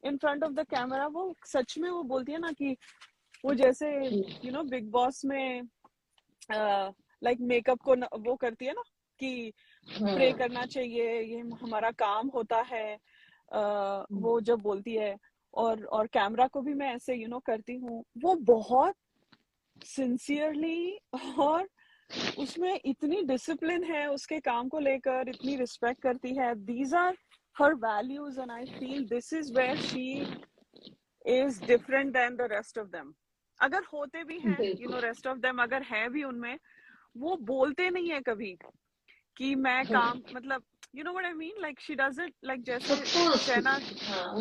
in front of the camera. वो सच में वो बोलती है ना कि वो जैसे बिग बॉस में लाइक मेकअप को वो करती है ना कि प्रे करना चाहिए, ये हमारा काम होता है, वो जब बोलती है। और कैमरा को भी मैं ऐसे करती हूँ, वो बहुत सिंसियरली, और उसमें इतनी डिसिप्लिन है उसके काम को लेकर, इतनी रिस्पेक्ट करती है। These are her values and I feel this is where she is different than the rest of them. अगर होते भी हैं रेस्ट ऑफ देम अगर है भी उनमें, वो बोलते नहीं है कभी कि मैं काम, मतलब you know what I mean, like she does it like जैसे शहनाज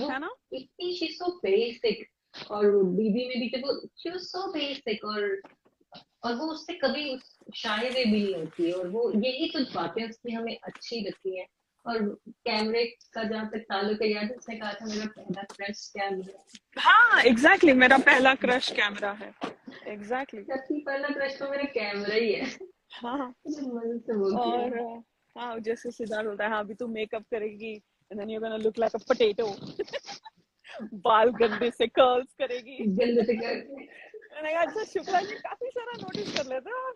है ना, इतनी शी सो बेसिक। और दीदी में भी जब वो शी वाज सो बेसिक, और वो उससे कभी शाये वे भी नहीं होती है, और वो यही कुछ बातें उसकी हमें अच्छी लगती हैं। और कैमरे का जहाँ तक ताल्लुक है, याद उसने कहा था मेरा पहला क्रश कैमरा। हाँ एग्जैक्टली, मेरा पहला क्रश कैमरा है, एग्जैक्टली। सबसे पहला क्रश तो मेरा कैमरा ही है। हाँ मन से वो किया। और हाँ, जैसे सिद्धार्थ बोलता है, हाँ अभी तू मेकअप करेगी and then you gonna look like a potato, बाल गंदे से कर्ल्स करेगी। गंदे से करके। मैंने कहा अच्छा शुक्ला जी काफी सारा नोटिस कर लेते हो आप।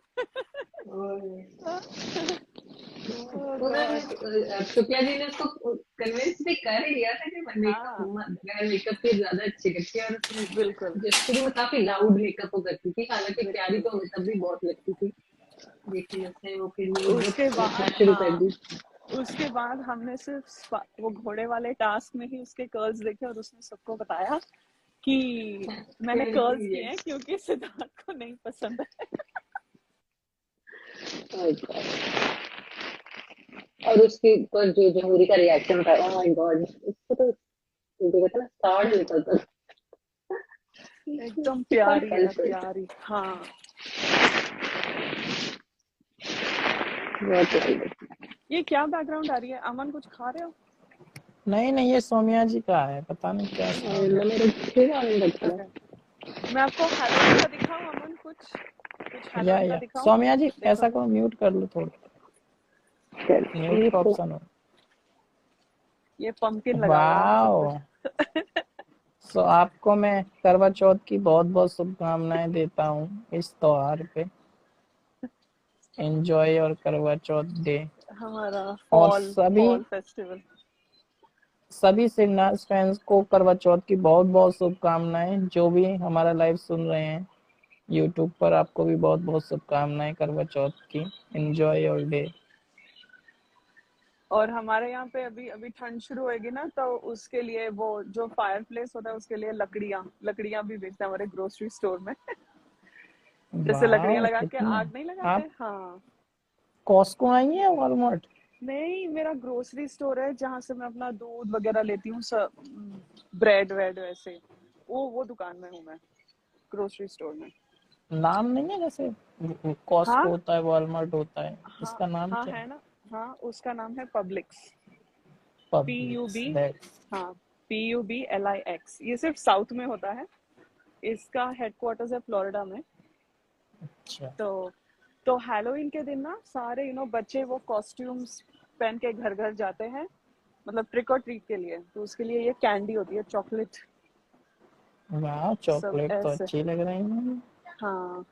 उन्होंने शुक्ला जी ने उसको कन्विंस भी कर ही लिया था कि मेकअप बगैर मेकअप के ज्यादा अच्छी करती है। और उसने बिल्कुल जो शुरू में काफी लाउड मेकअप वो करती थी, हालांकि प्यारी तो हमें तब भी बहुत लगती थी, लेकिन उसने वो फिर उसके बाद शुरू कर दी। उसके बाद हमने सिर्फ वो घोड़े वाले टास्क में ही उसके कर्ल्स देखे और उसने सबको बताया कि मैंने कर्ल्स किए हैं क्योंकि सिद्धार्थ को नहीं पसंद है। और उसके ऊपर जो जमहूरी का रिएक्शन था, ओह माय गॉड, उसको तो कहते ना साड़ निकलता था। एकदम प्यारी है, प्यारी। हाँ ये क्या बैकग्राउंड आ रही है? अमन कुछ खा रहे हो? नहीं ये सौम्या जी का है, पता नहीं क्या मैं आपको हेलोइन का दिखाऊं अमन, कुछ हेलोइन का दिखाऊं? सौम्या जी ऐसा करो, म्यूट कर लो थोड़ा, म्यूट का ऑप्शन हो। ये पंपकिन लगा हुआ है। सो आपको मैं करवा चौथ की बहुत बहुत शुभकामनाएं देता हूँ इस त्योहार पे। एंजॉय और करवा चौथ डे हमारा और फॉल फेस्टिवल। सभी सिग्नास फैंस को करवा चौथ की बहुत बहुत शुभकामनाएं। जो भी हमारा लाइव सुन रहे हैं यूट्यूब पर, आपको भी बहुत बहुत शुभकामनाएं करवा चौथ की। Enjoy your day. और हमारे यहाँ पे अभी ठंड शुरू होगी ना, तो उसके लिए वो जो फायर प्लेस होता है उसके लिए लकड़ियां भी बेचते हैं हमारे ग्रोसरी स्टोर में। जैसे लकड़ियां लगा के आग नहीं लगाते। हाँ कॉस्को आई है, वॉलमार्ट नहीं, मेरा ग्रोसरी स्टोर है जहाँ से मैं अपना दूध वगैरह लेती हूँ, ब्रेड वेड वैसे, वो दुकान में हूँ मैं, ग्रोसरी स्टोर में। नाम नहीं है, जैसे कॉस्को होता है, वॉलमार्ट होता है, इसका नाम क्या है ना? हाँ उसका नाम है पब्लिक्स, PUB। हाँ PUBLIX। ये सिर्फ साउथ में होता है, इसका हेडक्वार्टर्स है फ्लोरिडा में। अच्छा। तो हैलोवीन के दिन ना सारे बच्चे वो कॉस्ट्यूम्स पहन के घर घर जाते हैं, मतलब ट्रिक और ट्रीट के लिए। तो उसके लिए ये कैंडी होती है, चॉकलेट। वाह, चॉकलेट तो अच्छी लग रही है। हाँ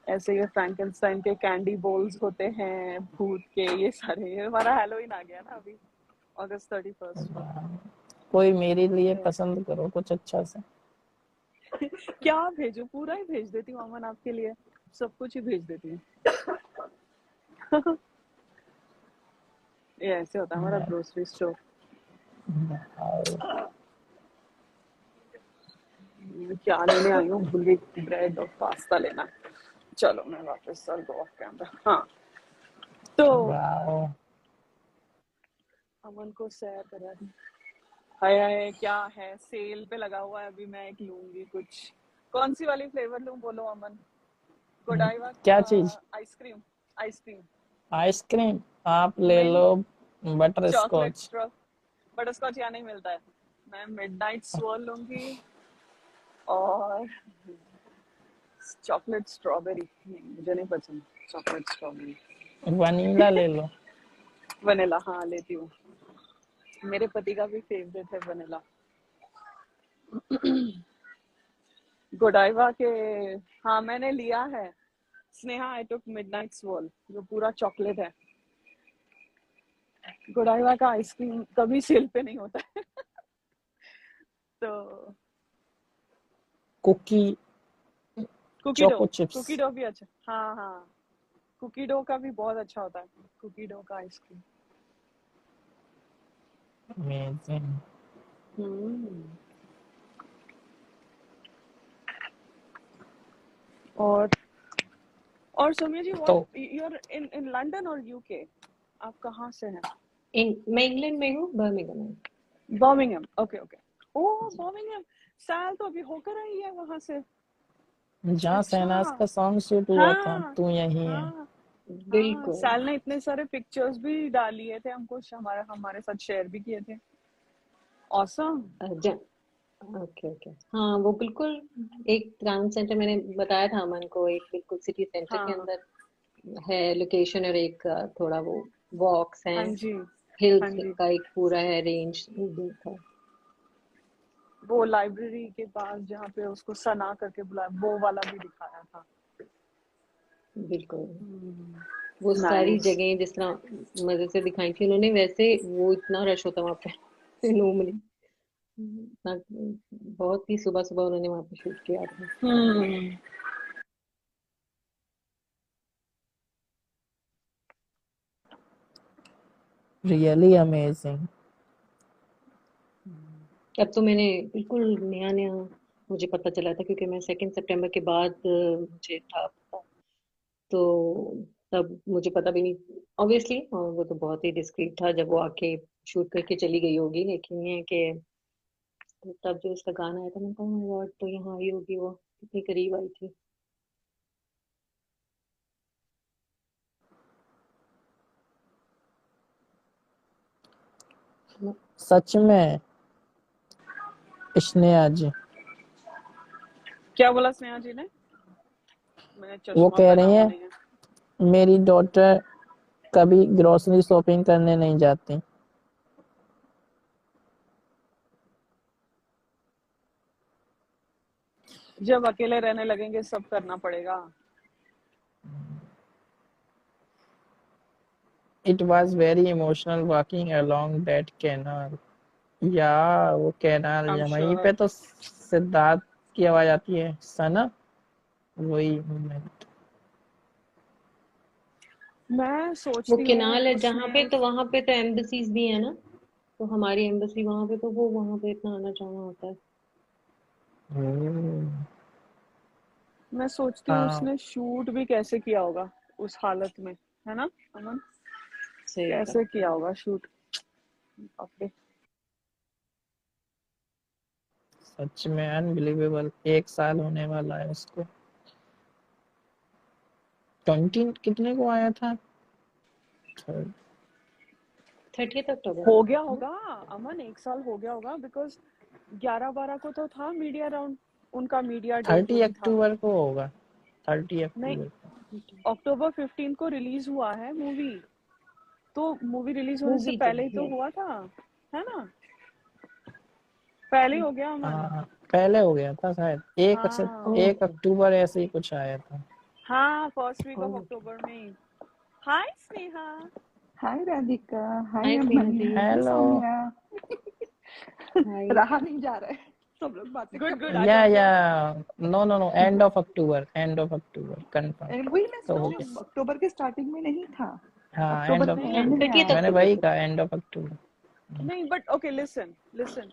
ऐसे ये फ्रैंकेनस्टाइन के कैंडी बोल्स होते हैं, भूत के, ये सारे। ये हमारा हैलोवीन आ गया ना अभी, अगस्त 31। कोई मेरे लिए पसंद करो कुछ अच्छा सा। क्या भेजूं? पूरा ही भेज देती हूँ अमन आपके लिए, सब कुछ ही भेज देती हूँ। ये ऐसे होता है हमारा ग्रोसरी स्टोर। क्या लेने आई हूँ, भूल गई, ब्रेड और पास्ता लेना। चलो मैं वापस गो ऑफ कैमरा। हाँ तो अमन को शेयर करा दी। हाय क्या है, सेल पे लगा हुआ है अभी, मैं एक लूंगी कुछ। कौन सी वाली फ्लेवर लूं बोलो अमन? गोडाइवा क्या चीज? आइसक्रीम आप ले लो, बटर स्कॉच। बटर स्कॉच यहाँ नहीं मिलता है। मैं मिडनाइट स्वर्ल लूंगी और चॉकलेट स्ट्रॉबेरी। मुझे नहीं पसंद चॉकलेट स्ट्रॉबेरी। वनीला ले लो। वनीला हाँ लेती हूँ, मेरे पति का भी फेवरेट है वनीला। गोडाइवा के हाँ मैंने लिया है, स्नेहा आई टुक मिडनाइट स्वॉल जो पूरा चॉकलेट है। गोडाइवा का आइसक्रीम कभी सेल पे नहीं होता है तो cookie, cookie dough, choco chips. Cookie dough भी अच्छा, हाँ हाँ, कुकी डो का भी बहुत अच्छा होता है, कुकी डो का आइसक्रीम। अमेजिंग। और सौम्या जी, तो what you are in London और यूके, आप कहाँ से हैं? मैं इंग्लैंड में हूँ, बर्मिंघम में। Birmingham, okay okay. Oh Birmingham, साल तो अभी होकर आई है वहां से। जहाँ शहनाज अच्छा, का सॉन्ग शूट हुआ था, हाँ तू यही है। हाँ हाँ, बिल्कुल। साल ने इतने सारे पिक्चर्स भी डालिए थे हमको, हमारे साथ शेयर भी किए थे। ऑसम। ओके ओके, हाँ वो बिल्कुल एक टाउन सेंटर, मैंने बताया था अमन को, एक बिल्कुल सिटी सेंटर के हाँ अंदर है लोकेशन, और एक थोड़ा वो वॉक्स हाँ हैं, जी, हाँ हिल्स जी। का एक पूरा है रेंज था। वो लाइब्रेरी के पास जहाँ पे उसको सना करके बुलाया, वो वाला भी दिखाया था। बिल्कुल, वो सारी नाइस। जगहें जिस तरह मजे से दिखाई थी उन्होंने, वैसे वो इतना रश होता वहां पे नॉर्मली, बहुत ही सुबह सुबह उन्होंने वहां पे शूट किया था। Really amazing. अब तो मैंने बिल्कुल नया नया मुझे पता चला था, क्योंकि मैं 2 सितंबर के बाद मुझे था पता, तो तब मुझे पता भी नहीं ऑब्वियसली, और वो तो बहुत ही डिस्क्रीट था जब वो आके शूट करके चली गई होगी, लेकिन ये है कि तो तब जो उसका गाना आया था, मैंने कहा माय गॉड, तो यहाँ आई होगी, वो कितनी करीब आई थी। सच में स्नेहा जी, क्या बोला स्नेहा जी ने? मैंने वो चश्मा कह पहना रही हुआ है नहीं है। मेरी डॉटर कभी ग्रोसरी शॉपिंग करने नहीं जाती। जब अकेले रहने लगेंगे सब करना पड़ेगा। It was very emotional walking along that canal. या वो कैनाल आई एम वहीं पे श्योर। तो सिद्धार्थ की आवाज आती है, सना, वही मोमेंट। मैं वो सोचती हूँ केनाल है जहाँ पे, उसने, तो वहां पे तो एम्बेसीज भी है ना, तो हमारी एम्बेसी वहां पे, तो वो वहां पे इतना आना जाना होता है। मैं सोचती हूँ हाँ, उसने शूट भी कैसे किया होगा उस हालत में, है ना अमन? सही कैसे बात है। किया होगा शूट? ओके। सच में अनबिलीवेबल। 1 साल होने वाला है उसको। 20 कितने को आया था? 30 अक्टूबर हो को गया था। होगा अमन, 1 साल हो गया होगा, बिकॉज 11-12 को तो था मीडिया राउंड, उनका मीडिया डे जो 30 भी था। अक्टूबर को होगा, 30 नहीं, अक्टूबर को। अक्टूबर 15 को रिलीज हुआ है मूवी, तो मूवी रिलीज होने से मूवी जो पहले ही तो है, हुआ था, है ना? पहले ही हो गया अमन। हाँ, पहले हो गया था शायद, हाँ 1 अक्टूबर ऐसे ही कुछ आया था। हाँ, first week of okay. October में ही। Hi Sneha. Hi Radhika, hi hi Sneha Aman, ji. Hi hello. Saumya. Hi. रहा नहीं जा रहा है, सब लोग बातें कर गुड गुड, रहे आ या जाओ आ या जाओ। No no no, end of October, end of October confirm. हैं। वही मैं तो सोच हो रही गया। हूँ, अक्टूबर के स्टार्टिंग में नहीं था, हाँ, एंड अक्टूबर ऑफ, के नहीं एंड में थर्टियथ आया मैंने था। अक्टूबर वही को कहा, था। End of October. नहीं, but okay, listen listen,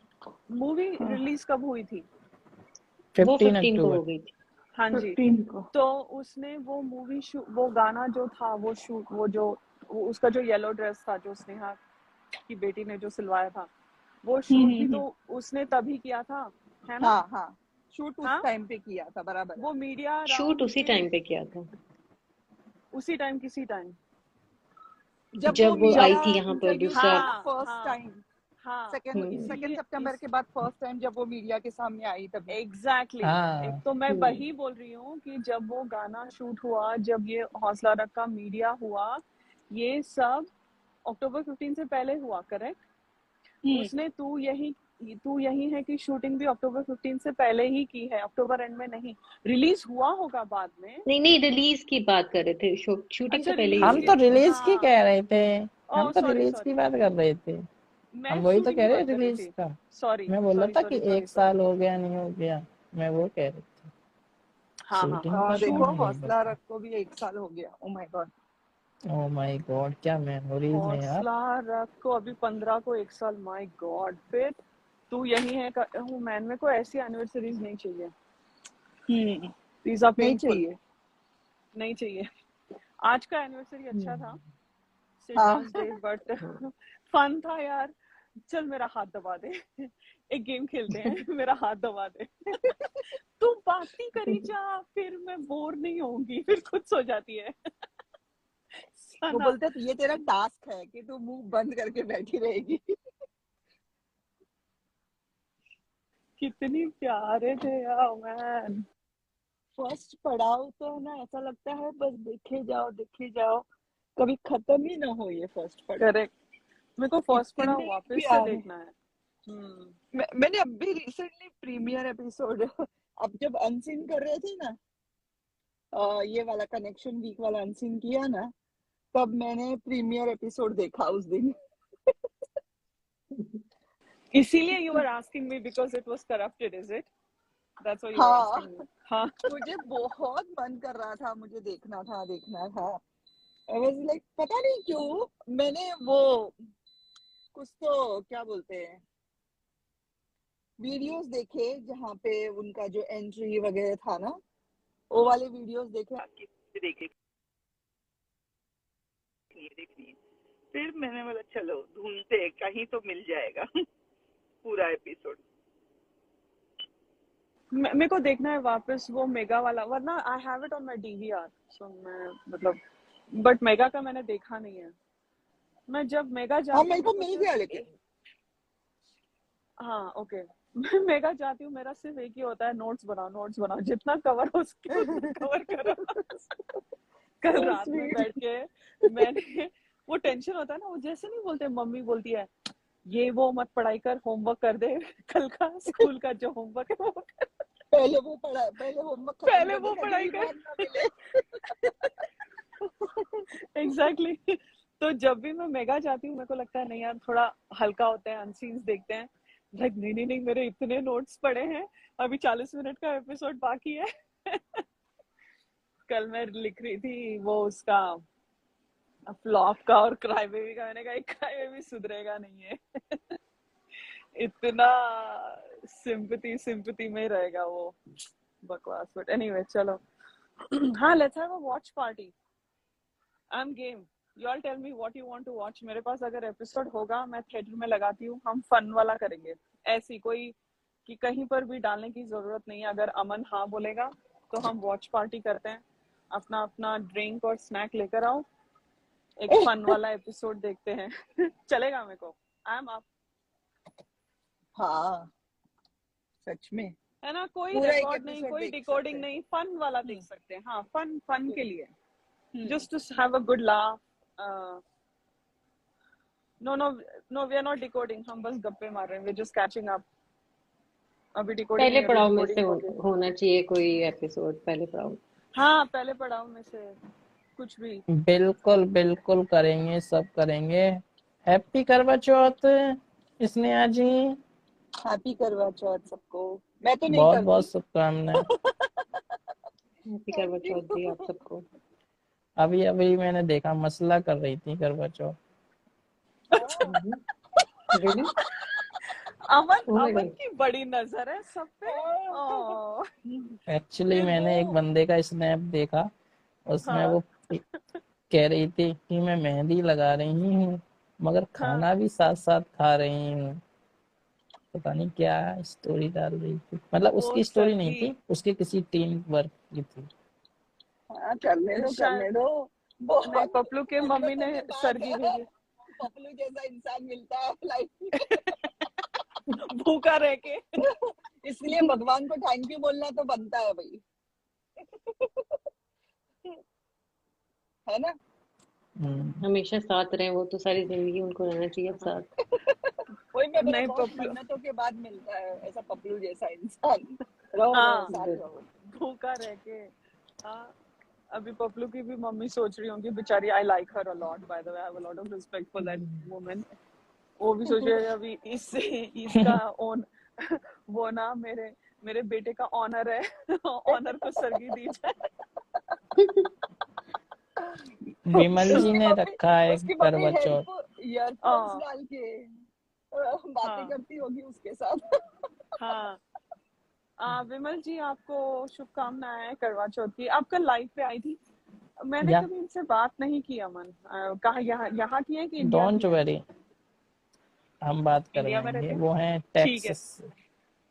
movie हाँ, रिलीज कब हुई थी? वो 15 15 को अक्टूबर हो गई थी। हाँ जी, 15 को। तो उसने वो मूवी वो गाना जो था, वो शूट, उसका जो येलो ड्रेस था जो स्नेहा की बेटी ने जो सिलवाया था, वो शूट भी हम्म। तो उसने तभी किया था, है ना? हाँ हाँ, शूट उस हाँ, टाइम पे किया था, बराबर है। वो मीडिया शूट राउंड उसी के टाइम पे किया था उसी टाइम, किसी टाइम जब वो जब वो आई मीडिया जब, थी यहाँ पर इंट्रोड्यूस दूसरा। हुआ ना हाँ फर्स्ट हाँ टाइम, हाँ, सेकंड तो सेकंड इसलिए सितंबर इस के बाद फर्स्ट टाइम जब वो मीडिया के सामने आई तभी। एग्जैक्टली एक हाँ, तो मैं हम्म। वही बोल रही हूँ कि जब वो गाना शूट हुआ, जब ये हौसला रख का मीडिया हुआ, ये सब अक्टूबर 15 से पहले हुआ, करेक्ट? हम्म। उसने तू यही तू यही है कि शूटिंग भी अक्टूबर 15 से पहले ही की है, अक्टूबर एंड में नहीं। रिलीज हुआ होगा बाद में। नहीं नहीं, रिलीज की बात कर रहे थे, शूटिंग अच्छा से पहले ही हम हुई रिलीज तो है। की, रिलीज की हाँ। कह रहे थे, हम ओ तो सॉरी रिलीज की सॉरी, बात कर रहे थे। हम मैं वही तो शूटिंग कह की रहे बात कर रही रिलीज थी। का। सॉरी मैं बोल रहा सॉरी था सॉरी कि सॉरी एक सॉरी। साल हो गया नहीं हो गया, मैं वो कह रही थी। हाँ हाँ शूटिंग हाँ, का तो शूट। देखो नहीं हौसला पता। रख को भी 1 साल हो गया। Oh my God. Oh my God, क्या मेमोरीज है यार। हौसला रख को अभी 15 को 1 साल, माय गॉड। फिर तू यही है मैन, मेरे को ऐसी एनिवर्सरीज नहीं चाहिए। दीज आर नहीं पेनफुल। चाहिए। नहीं चाहिए। आज का एनिवर्सरी अच्छा था, हाँ। सिडनीज डे, बट फन था यार। चल मेरा हाथ दबा दे, एक गेम खेलते हैं, मेरा हाथ दबा दे। तू बात नहीं करी जा, फिर मैं बोर नहीं होंगी, फिर खुद सो जाती है। वो सना, बोलते थे ये तेरा टास्क है कि तू मुंह बंद करके बैठी रहेगी। कितनी प्यारे थे यार मैन। फर्स्ट पड़ाव तो ना ऐसा लगता है बस देखे जाओ, कभी खत्म ही ना हो ये फर्स्ट पड़ाव। करेक्ट। मेरे को फर्स्ट पड़ा इतने वापस से प्यारे। देखना है। मैंने अभी रिसेंटली प्रीमियर एपिसोड अब जब अनसीन कर रहे थे ना, ये वाला कनेक्शन वीक वाला अनसीन किया ना, तब मैंने प्रीमियर एपिसोड देखा उस दिन। इसीलिए you are asking me because it was corrupted, is it? That's why you are हाँ, आस्किंग मी। हाँ। मुझे बहुत मन कर रहा था, मुझे देखना था। आई वाज लाइक पता नहीं क्यों मैंने वो कुछ तो क्या बोलते हैं वीडियोस देखे जहाँ पे उनका जो एंट्री वगैरह था ना, वो वाले वीडियोस देखे देखनी। फिर मैंने बोला चलो ढूंढते हैं, कहीं तो मिल जाएगा पूरा एपिसोड। मेरे को देखना है वापस वो मेगा वाला, वरना I have it on my DVR. So मैं मतलब, बट मेगा का मैंने देखा नहीं है। मैं जब मेगा हाँ जाती हूँ मेरे को मेरे को मिल गया सिर्फ लेकिन। हाँ ओके। मैं मेगा जाती हूँ, मेरा सिर्फ एक ही होता है, नोट्स बनाओ, जितना कवर हो सके उतना कवर करो। कल So रात में sweet. बैठ के मैंने, वो टेंशन होता है ना, वो जैसे नहीं बोलते, मम्मी बोलती है ये वो मत पढ़ाई कर, होमवर्क कर दे, कल का स्कूल का जो होमवर्क है वो कर। पहले होमवर्क खत्म पहले कर दे वो ताकि पढ़ाई कर। रिवॉर्ड ना मिले। Exactly exactly. तो जब भी मैं मेगा जाती हूँ मेरे को लगता है नहीं यार, थोड़ा हल्का होता है, अनसीन्स देखते हैं। लाइक नहीं नहीं नहीं, मेरे इतने नोट्स पड़े हैं, अभी 40 मिनट का एपिसोड बाकी है। कल मैं लिख रही थी वो उसका फ्लॉप का और क्राई बेबी का, मैंने कहा क्राई बेबी सुधरेगा नहीं है। इतना सिंपैथी सिंपैथी में रहेगा वो, बकवास। बट एनीवे चलो। हाँ, let's have a watch party. I am game. You all tell me what you want to watch. मेरे पास अगर एपिसोड होगा मैं थिएटर में लगाती हूँ, हम फन वाला करेंगे। ऐसी कोई कि कहीं पर भी डालने की जरूरत नहीं है। अगर अमन हाँ बोलेगा तो हम वॉच पार्टी करते हैं। अपना अपना ड्रिंक और स्नैक लेकर आओ, एक फन वाला एपिसोड देखते हैं। चलेगा मेरे को, आई एम अप। हाँ सच में है ना, कोई पूरा एक रिकॉर्ड नहीं, एपिसोड कोई देख सकते डिकोडिंग हैं। नहीं, फन वाला देख सकते हैं। हाँ, फन फन के लिए, हम्म। just to have a good laugh. No no no, we are not decoding, हम बस गप्पे मार रहे हैं, we're just catching up. अभी डिकोडिंग पहले नहीं, अभी पड़ाव में से डिकोडिंग होगी। होना चाहिए कोई एपिसोड, पहले पड़ाव। हाँ, पहले पड़ाव में से कुछ भी। बिल्कुल बिल्कुल करेंगे, सब करेंगे। हैप्पी करवा चौथ स्नेहा जी। हैप्पी करवा चौथ सबको। मैं तो नहीं बहुत करती। बहुत शुभकामनाएं। हैप्पी करवा थैंक चौथ यू। जी आप सबको। अभी अभी मैंने देखा मसला कर रही थी Karva Chauth. Really? Aman oh my Aman god. की बड़ी नजर है सब पे। एक्चुअली फिर मैंने एक वो, बंदे का स्नैप देखा, उसमें हाँ वो कह रही थी कि मैं मेहंदी लगा रही हूँ मगर हाँ, खाना भी साथ साथ खा रही हूँ। पता नहीं क्या स्टोरी डाल रही थी, मतलब वो उसकी स्टोरी नहीं सरगी थी, उसके किसी टीम वर्क की थी। हाँ करने दो शायद। नहीं, बहुत पपलू के मम्मी दिनों ने के बाद सरगी भेजी। पपलू जैसा इंसान मिलता है लाइफ में। भूखा रह के। इसलिए भगवान को थैंक यू बोलना तो बनता है भाई, है ना। हमेशा साथ रहे, वो तो सारी जिंदगी उनको रहना चाहिए अब हाँ साथ। वही मैं बोला, नहीं बहुत पपलू, मन्नतों के बाद मिलता है ऐसा पपलू जैसा इंसान। रहो रहो हाँ साथ रहो। भूखा रह के। हाँ अभी पपलू की भी मम्मी सोच रही होंगी बेचारी, I like her a lot by the way, I have a lot of respect for that woman. वो भी सोच रही है अभी इसका ओन वो ना मेरे मेरे बेटे का ऑनर है ऑनर को सरगी दी जाए। विमल जी उसकी ने मम्मी रखा है उसकी मम्मी करवा चौथ। ईयरफोन्स हाँ डाल के बातें हाँ करती होगी उसके साथ। हाँ। विमल जी आपको शुभकामनाएं करवा चौथ की। आपका लाइव पे आई थी, मैंने या कभी इनसे बात नहीं की अमन। कहाँ, यहाँ यहाँ की है कि इंडिया डोंट की है? वरी, हम बात इंडिया में करवाएंगे। रहते हैं? वो हैं ठीक है, टेक्सास से।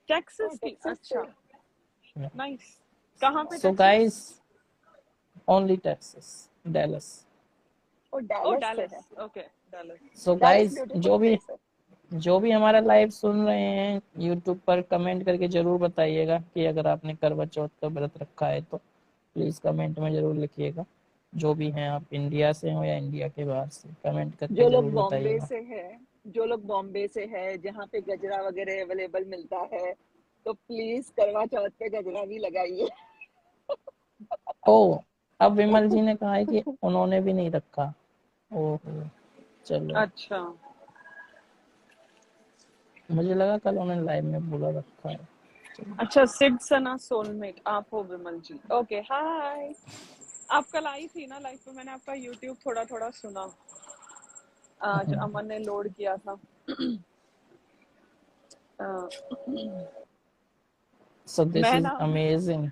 टेक्सास की, टेक्सास से। अच्छा नाइस। कहाँ पे so Texas? Guys, only Texas, Dallas. वो ओ डैलस से है। Dallas, okay Dallas. So Dallas guys, beautiful place है। जो भी हमारा लाइव सुन रहे हैं यूट्यूब पर, कमेंट करके जरूर बताइएगा कि अगर आपने करवा चौथ का व्रत रखा है तो प्लीज कमेंट में जरूर लिखिएगा। जो भी हैं, आप इंडिया से हो या इंडिया के बाहर से, कमेंट करके जो लोग जरूर बॉम्बे बताइएगा। से है, जो लोग बॉम्बे से है जहाँ पे गजरा वगैरह अवेलेबल मिलता है, तो प्लीज करवा चौथ पे गजरा भी लगाइए। ओ, अब विमल जी ने कहा है कि उन्होंने भी नहीं रखा। ओहो, चलो, अच्छा मुझे लगा कल उन्होंने लाइव में बोला रखा है। अच्छा, सिड सना सोलमेट आप हो विमल जी। Okay hi. आप कल आई थी ना लाइव पे, मैंने आपका यूट्यूब थोड़ा थोड़ा सुना, आज अमन ने लोड किया था। अ, सो दिस मैं इज ना अमेजिंग।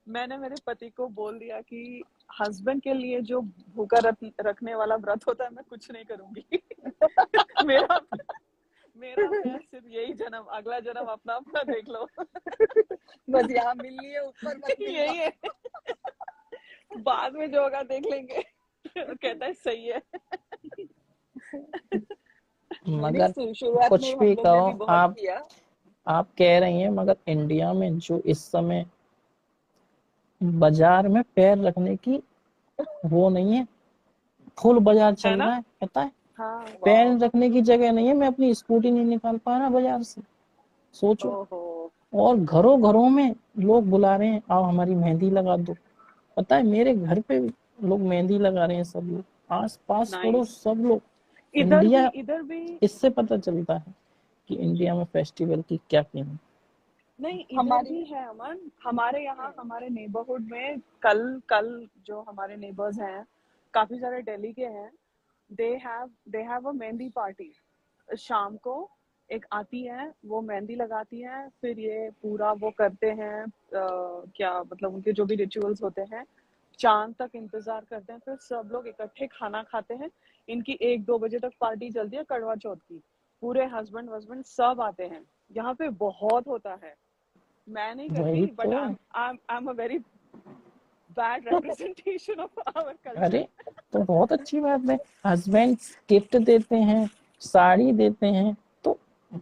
मैंने मेरे पति को बोल दिया कि हस्बैंड के लिए जो भूखा रखने वाला व्रत होता है मैं कुछ नहीं करूंगी। मेरा मेरा मैं सिर्फ यही जन्म, अगला जन्म अपना अपना देख लो। बस यहाँ मिल लिए, ऊपर मत मिलना। यही है, बाद में जो होगा देख लेंगे। कहता है सही है। नहीं, मगर शुरुआत में कुछ हम भी लोग ने कहो, भी बहुत किया। आप कह रही हैं, मगर इंडिया में जो इस समय बाजार में पैर रखने की वो नहीं है, फुल बाजार है चल ना? रहा है, पता है। हाँ वाह। पैर रखने की जगह नहीं है, मैं अपनी स्कूटी नहीं निकाल पा रहा बाजार से, सोचो। ओहो। और घरों घरों में लोग बुला रहे हैं, आओ हमारी मेहंदी लगा दो। पता है, मेरे घर पे भी लोग मेहंदी लगा रहे हैं, सब लोग, आस पास नाइस। पड़ोस सब लोग। इंडिया, इधर भी इससे पता चलता है कि इंडिया में फेस्टिवल की क्या कीमत। नहीं, इधर हमारी भी है अमन। हमारे यहाँ हमारे नेबरहुड में कल कल जो हमारे नेबर्स हैं, काफी सारे दिल्ली के हैं, they have a mehndi party. शाम को एक आती है, वो मेहंदी लगाती है, फिर ये पूरा वो करते हैं, क्या मतलब उनके जो भी रिचुअल्स होते हैं, चांद तक इंतजार करते हैं, फिर सब लोग इकट्ठे खाना खाते हैं। इनकी 1-2 बजे तक पार्टी चलती है करवा चौथ की। पूरे हस्बैंड वस्बैंड सब आते हैं, यहाँ पे बहुत होता है। मैं नहीं वही करती, बट तो। I am a very bad representation of our अरे, कल्चर। तो बहुत अच्छी बात है, हस्बैंड गिफ्ट देते हैं, साड़ी देते हैं, तो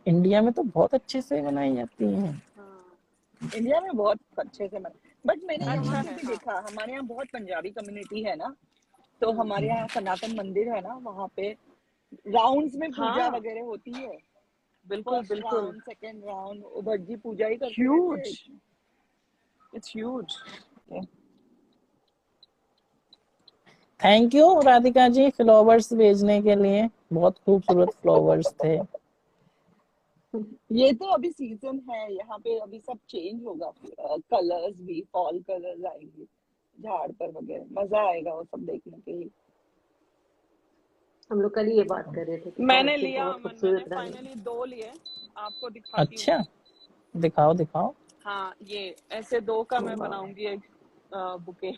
इंडिया में तो बहुत अच्छे से बनाई जाती हैं। हाँ इंडिया में बहुत अच्छे से बट मैंने यहाँ अच्छा पे है। भी हाँ देखा, हमारे यहाँ बहुत पंजाबी कम्युनिटी है ना, तो हमारे हम्म, यहाँ सनातन मंदिर है ना, वहाँ पे राउंड्स में पूजा हाँ वगैरह होती है। बिल्कुल फर्स्ट बिल्कुल। राउंड, सेकंड राउंड, वो भटजी पूजा ही करते रहते ह्यूज, हैं। It's huge. Thank you Radhika ji flowers भेजने के लिए, बहुत खूबसूरत फ्लावर्स थे। ये तो अभी सीजन है यहाँ पे, अभी सब चेंज होगा, कलर्स भी, फॉल कलर्स आएंगे झाड़ पर वगैरह, मजा आएगा वो सब देखने के लिए। हम लोग कल ही ये बात कर रहे थे कि मैंने फॉल्स भी लिया बहुत अमन, मैंने खूबसूरत रंग है। फाइनली 2 लिए, आपको दिखाती हूँ। अच्छा, दिखाओ दिखाओ। हाँ ये ऐसे 2 का मैं वाह। बनाऊंगी एक बुके।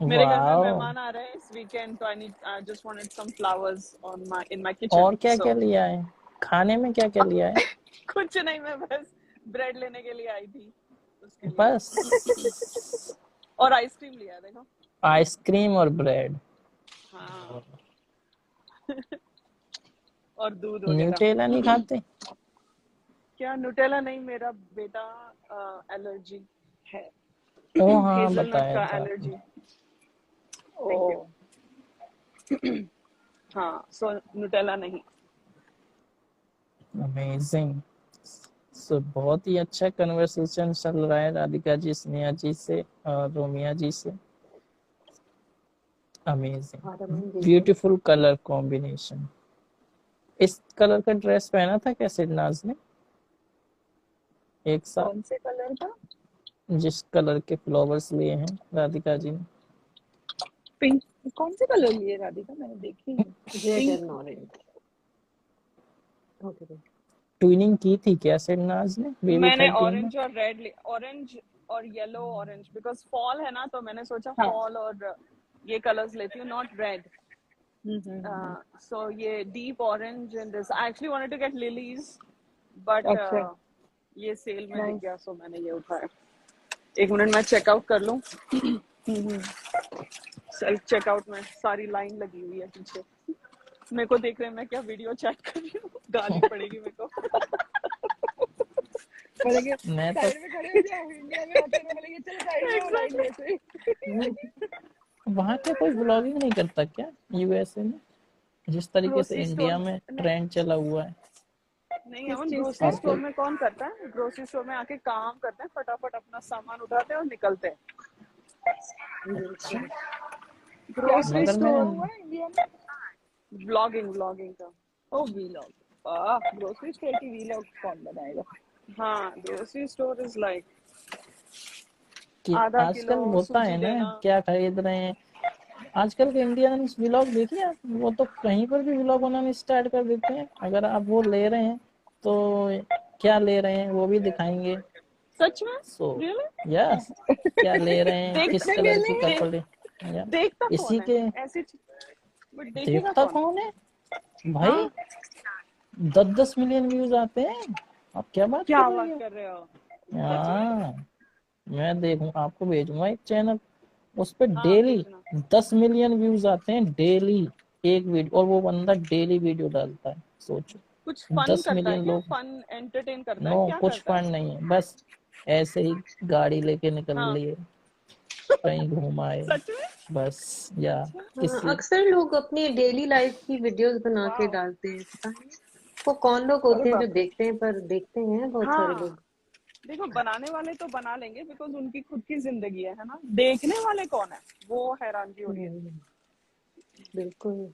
मेरे घर में वाओ, मेहमान आ रहे हैं इस वीकेंड, तो I just wanted some flowers on my in my और किचन, क्या क्या सो लिया है, खाने में क्या क्या लिया है? कुछ नहीं, मैं बस ब्रेड लेने के लिए आई थी उसके लिए। बस और आइसक्रीम लिया है, देखो। आइसक्रीम और ब्रेड। हाँ और दूध वगैरह। न्यूटेला नहीं खाते? क्या न्यूटेला नहीं, मेरा बेटा एलर्जी है। ओ हाँ, हेजलनट बताया का था आपने। एलर्जी। Oh thank you. हाँ, सो न्यूटेला नहीं। अमेजिंग। सो बहुत ही अच्छा कन्वर्सेशन चल रहा है राधिका जी, स्नेहा जी से और रोमिया जी से। Amazing, beautiful colour combination. इस कलर का ड्रेस पहना था क्या सिडनाज ने एक साथ? कौन से कलर का? जिस कलर के फ्लावर्स लिए हैं राधिका जी ने। पिंक। कौन से कलर लिए राधिका? मैंने देखी नहीं। Red pink. And orange. Okay. Twinning की थी क्या सिडनाज ने बेबी मैंने 13 में? ऑरेंज और रेड, ऑरेंज और येलो ऑरेंज, बिकॉज फॉल है ना, तो मैंने सोचा हाँ। फॉल और ये कलर्स लेती हूँ, नॉट रेड। So ये deep orange and this. I actually wanted to get lilies, but अच्छा। ये सेल में दिख नाइस। गया, so मैंने ये उठाया। एक मिनट मैं चेकआउट कर लूं। सेल्फ चेकआउट में सारी लाइन लगी हुई है पीछे। मेरे को देख रहे हैं मैं क्या वीडियो चेक कर रही हूँ, गाली पड़ेगी मेरे को। बोलेंगे मैं तो साइड में खड़े हो जाओ, इंडिया में आते हैं बोलेंगे चलो साइड में हो लाइन में से। वहां का कोई ब्लॉगिंग नहीं करता क्या यूएसए में, जिस तरीके से ग्रोसरी इंडिया स्टोर में ट्रेंड चला हुआ है? नहीं, किस हम चीज ग्रोसरी और का? स्टोर कोई में कौन करता है? ग्रोसरी स्टोर में आके काम करते हैं, फटाफट अपना सामान उठाते हैं और निकलते हैं। अच्छा, क्या ग्रोसरी ट्रेंड मगर चला मैंने स्टोर, हुआ है इंडिया में? ब्लॉगिंग का। ओ वीलॉग। ग्रोसरी स्टोर की वीलॉग कौन बनाएगा? हाँ, ग्रोसरी स्टोर इज लाइक कि आधा आजकल किलो होता सूजी है ना, लेना। क्या खरीद रहे हैं आजकल के इंडियंस। व्लॉग देखिए आप, वो तो कहीं पर भी व्लॉग बनाने स्टार्ट कर देते हैं। अगर आप वो ले रहे हैं तो क्या ले रहे हैं वो भी दिखाएंगे। सच में? So really? यस, क्या ले रहे हैं, किस देखने कलर की मिले। कपड़े, या देखता इसी कौन है के। ऐसी बट देखेगा देखता कौन? कौन है भाई, हाँ, 10-10 मिलियन व्यूज आते हैं। आप क्या बात कर क्या रही बात हो? कर रहे हो? सच में? हाँ, मैं देखूं, आपको भेजूंगा एक चैनल, उस पे हाँ, डेली भेजना। 10 मिलियन व्यूज आते हैं डेली एक वीडियो, और वो बंदा डेली वीडियो डालता है। सोचो, कुछ फन 10 करता है मिलियन क्या? लोग। फन एंटरटेन करता नो, है, क्या कुछ करता है? फंड नहीं है, बस ऐसे ही गाड़ी लेके निकल हाँ, लिए, कहीं घूम आए, सच में? बस। या अच्छा, इसी अक्सर लोग अपनी डेली लाइफ की वीडियोस बना के वाह। डालते हैं, पता नहीं वो कौन लोग अरे होते हैं जो बाप रे। देखते हैं, पर देखते हैं बहुत सारे हाँ, लोग। देखो बनाने वाले तो बना लेंगे, बिकॉज उनकी खुद की जिंदगी है ना। देखने वाले कौन है, वो हैरानगी हो रही है। बिल्कुल।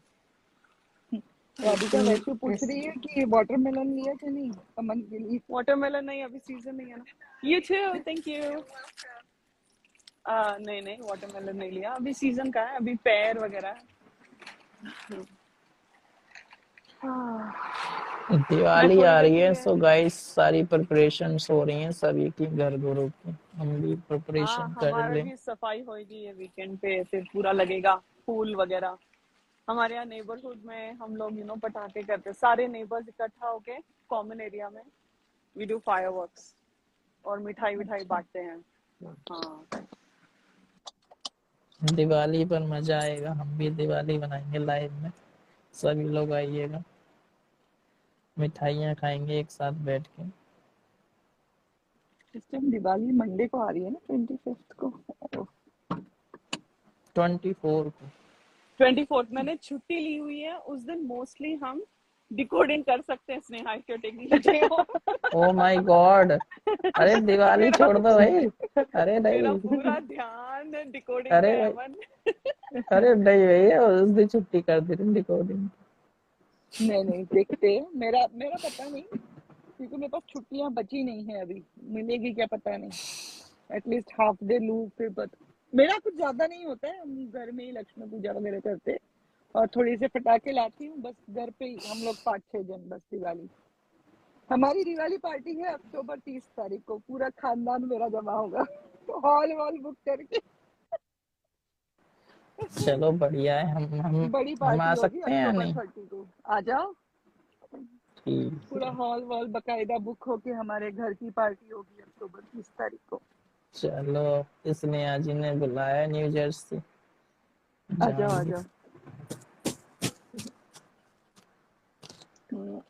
राधिका लेकिन वैसे पूछ रही है कि वाटरमेलन लिया कि नहीं अमन के लिए? वाटरमेलन नहीं, अभी सीजन नहीं है ना। ये थैंक यू। नहीं नहीं, वाटरमेलन नहीं लिया, अभी सीजन का है, अभी पेयर वगैरह है। मैं दिवाली थोड़ी आ देर रही के है, लिए। सो गाइस सारी प्रिपरेशंस हो रही हैं सभी की घर घरों की। हम भी हाँ, प्रिपरेशन कर हमारा लें। भी सफाई होगी ये वीकेंड पे, फिर पूरा लगेगा फूल वगैरह। हमारे यहाँ नेबरहुड में हम लोग पटाखे करते हैं, सारे नेबर्स इकट्ठा होके कॉमन एरिया में। वी डू फायरवर्क्स और मिठाई विठाई अच्छा। बांटते हैं। हाँ, दिवाली पर मजा आएगा, हम भी दिवाली बनाएंगे लाइव में, सभी लोग आइएगा, मिठाइयाँ खाएंगे एक साथ बैठ के। इस टाइम दिवाली मंडे को आ रही है ना, 25 को। 24 को। 24 मैंने छुट्टी ली हुई है, उस दिन मोस्टली हम डिकोडिंग कर सकते हैं। Sneha if you're taking the day off। Oh my God, अरे दिवाली मेरा छोड़ दो भाई। अरे मेरा नहीं, पूरा ध्यान डिकोडिंग पे अरे है, भाई, अमन। अरे नहीं भैया, उस दिन छुट्टी कर दी तुम रिकॉर्डिंग। नहीं नहीं, देखते हैं। मेरा मेरा पता नहीं, क्योंकि मेरे पास छुट्टियां बची नहीं है अभी। मिलेगी क्या पता नहीं। एटलीस्ट हाफ डे लूँ फिर पता। मेरा कुछ ज्यादा नहीं होता है, हम घर में ही लक्ष्मी पूजा वगैरह करते हैं और थोड़ी से पटाखे लाती हूँ बस। घर पे ही हम लोग 5-6 जन बस। दिवाली, हमारी दिवाली पार्टी है अक्टूबर 30 तारीख को। पूरा खानदान मेरा जमा होगा हॉल वॉल बुक करके। चलो बढ़िया है, बड़ी हम आ पार्टी होगी सकते हैं या अक्टूबर नहीं? 30 को। आ जाओ। ठीक पूरा है, हॉल वॉल बकायदा बुक होके हमारे घर की पार्टी होगी अक्टूबर 30 तारीख को। चलो, इसने आज ने बुलाया न्यू जर्सी, आ जाओ आ जाएंगे। जाओ।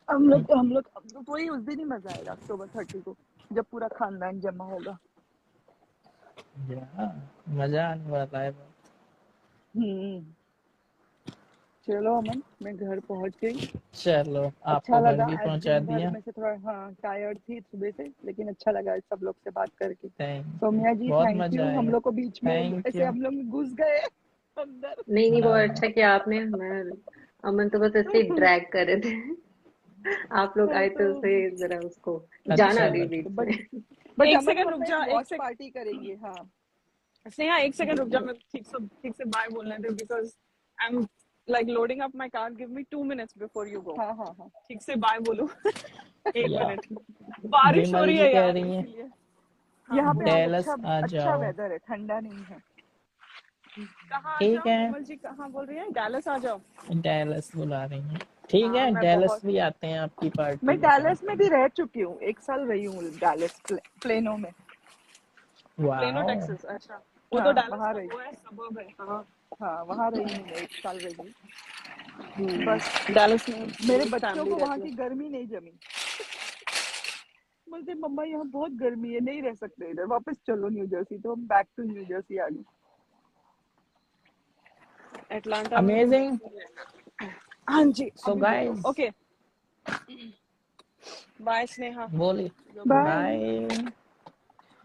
हम लोग वही उस दिन ही मजा आएगा अक्टूबर 30 को, जब पूरा खानदान जमा होगा। या, मजा आने वाला है बहुत। हम्म। चलो अमन, मैं घर पहुंच गई। चलो अच्छा आपको घर लगा, भी आज पहुंचा दिन भर दिया। में से थोड़ा टायर्ड थी सुबह से, लेकिन अच्छा लगा सब लोग से बात करके। थैंक यू, सौम्या जी बहुत थैंक मजा यू, हम आया। लोग को बीच में थैंक ऐसे यू। हम लोग घुस गए अंदर। नहीं नहीं, बहुत अच्छा हाँ किया आपने। मैं अमन तो बस ऐसे ही ड्रैग कर रहे थे। आप लोग आए तो उसे तो जरा उसको जाना अच्छा नहीं लगा। बीच में। बट एक अमन सेकंड हम रुक एक जा, एक वॉच सेकंड पार्टी करेंगे। हाँ स्नेहा, एक सेकंड रुक जा, मैं ठीक से बाय बोलने दे, because I am like loading up my car, give me 2 minutes before you go. हाँ हाँ हाँ। ठीक से बाय बोलो। एक या मिनट, बारिश हो विमल रही जी है कह यार रही हैं इसीलिए। हाँ यहाँ पे बोलो आज बोलो। डैलस अच्छा आ अच्छा जाओ। वेदर है, ठंडा नहीं है। कहाँ आ ठीक जाओ, है, विमल जी कहाँ बोल रही है? डैलस आ जाओ। डैलस बुला रही हैं। ठीक हाँ है, मैं डैलस बहुत, भी आते हैं आपकी पार्टी मैं में, क्या डैलस में भी करें। रह चुकी हूँ, 1 साल रही हूँ डैलस प्लेनो में। Plano wow. टेक्सास, अच्छा। वो तो हाँ डैलस वहाँ का रही। वो है, सबर्ब है। हाँ। हाँ वहाँ रही हूँ, मैं 1 साल रही। बस डैलस में मेरे मेरी बच्चों फैमिली को वहाँ रहती है। की गर्मी नहीं जमी। बोलते मम्मा यहाँ बहुत गर्मी है, नहीं रह सकते इधर, वापस चलो न्यू जर्सी। तो बैक टू न्यू जर्सी आ गई। एटलांटा में तो अमेजिंग। वैसे ही है। हाँ जी, सो अभी बोलो। गाइस, ओके, बाय स्नेहा, बोलिए। जो बोलना है। बाय। बाय।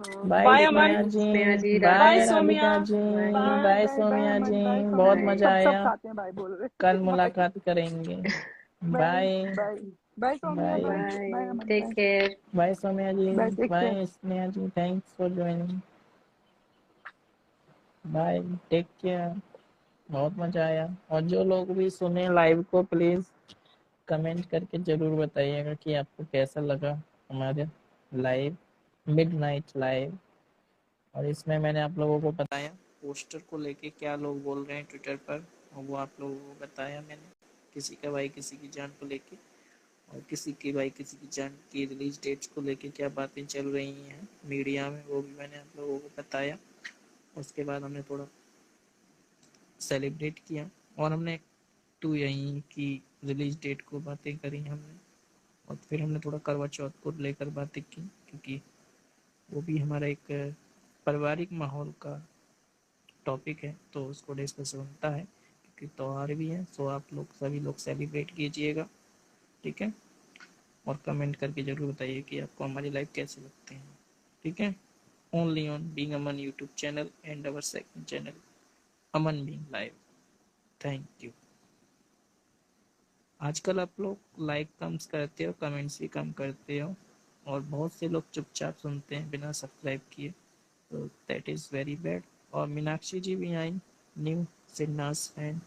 हाँ bye bye good Aman, Sneha night ji. Sneha ji, bye bye Radhe. Saumya, Radhika ji. Bye bye bye bye bye Sonia ji. Aman, bye बहुत सोम्या। मजा बाय सब आया। साथ में बाय बोल कल रहे। बाय मुलाकात करेंगे। Bye bye. Bye bye Somya, bye. Bye bye bye, Aman, take bye care. Bye Sonia ji. Bye, take care. Bye Sneha ji, thanks for joining. Bye, take care. बहुत मजा आया। और जो लोग भी सुने लाइव को, प्लीज कमेंट करके जरूर बताइएगा कि आपको कैसा लगा हमारे लाइव, मिडनाइट लाइव। और इसमें मैंने आप लोगों को बताया पोस्टर को लेके क्या लोग बोल रहे हैं ट्विटर पर, और वो आप लोगों को बताया मैंने। किसी का भाई किसी की जान को लेके, और किसी की भाई किसी की जान की रिलीज डेट्स को लेके क्या बातें चल रही हैं मीडिया में, वो भी मैंने आप लोगों को बताया। उसके बाद हमने थोड़ा सेलिब्रेट किया, और हमने टू यहीं की रिलीज डेट को बातें करी हमने। और फिर हमने थोड़ा करवा चौथ को लेकर बातें की, क्योंकि वो भी हमारा एक पारिवारिक माहौल का टॉपिक है, तो उसको डिस्कस बनता है, क्योंकि त्यौहार भी है। सो आप लोग सभी लोग सेलिब्रेट कीजिएगा, ठीक है। और कमेंट करके जरूर बताइए कि आपको हमारी लाइव कैसे लगते हैं, ठीक है। Only on being Aman YouTube channel and our second channel Aman being live. Thank you. आजकल आप लोग लाइक कम करते हो, कमेंट्स भी कम करते हो, और बहुत से लोग चुपचाप सुनते हैं बिना सब्सक्राइब किए, तो दैट इज़ वेरी बैड। और मीनाक्षी जी भी आई, न्यू सिन्नास फैन।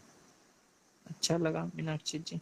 अच्छा लगा मीनाक्षी जी।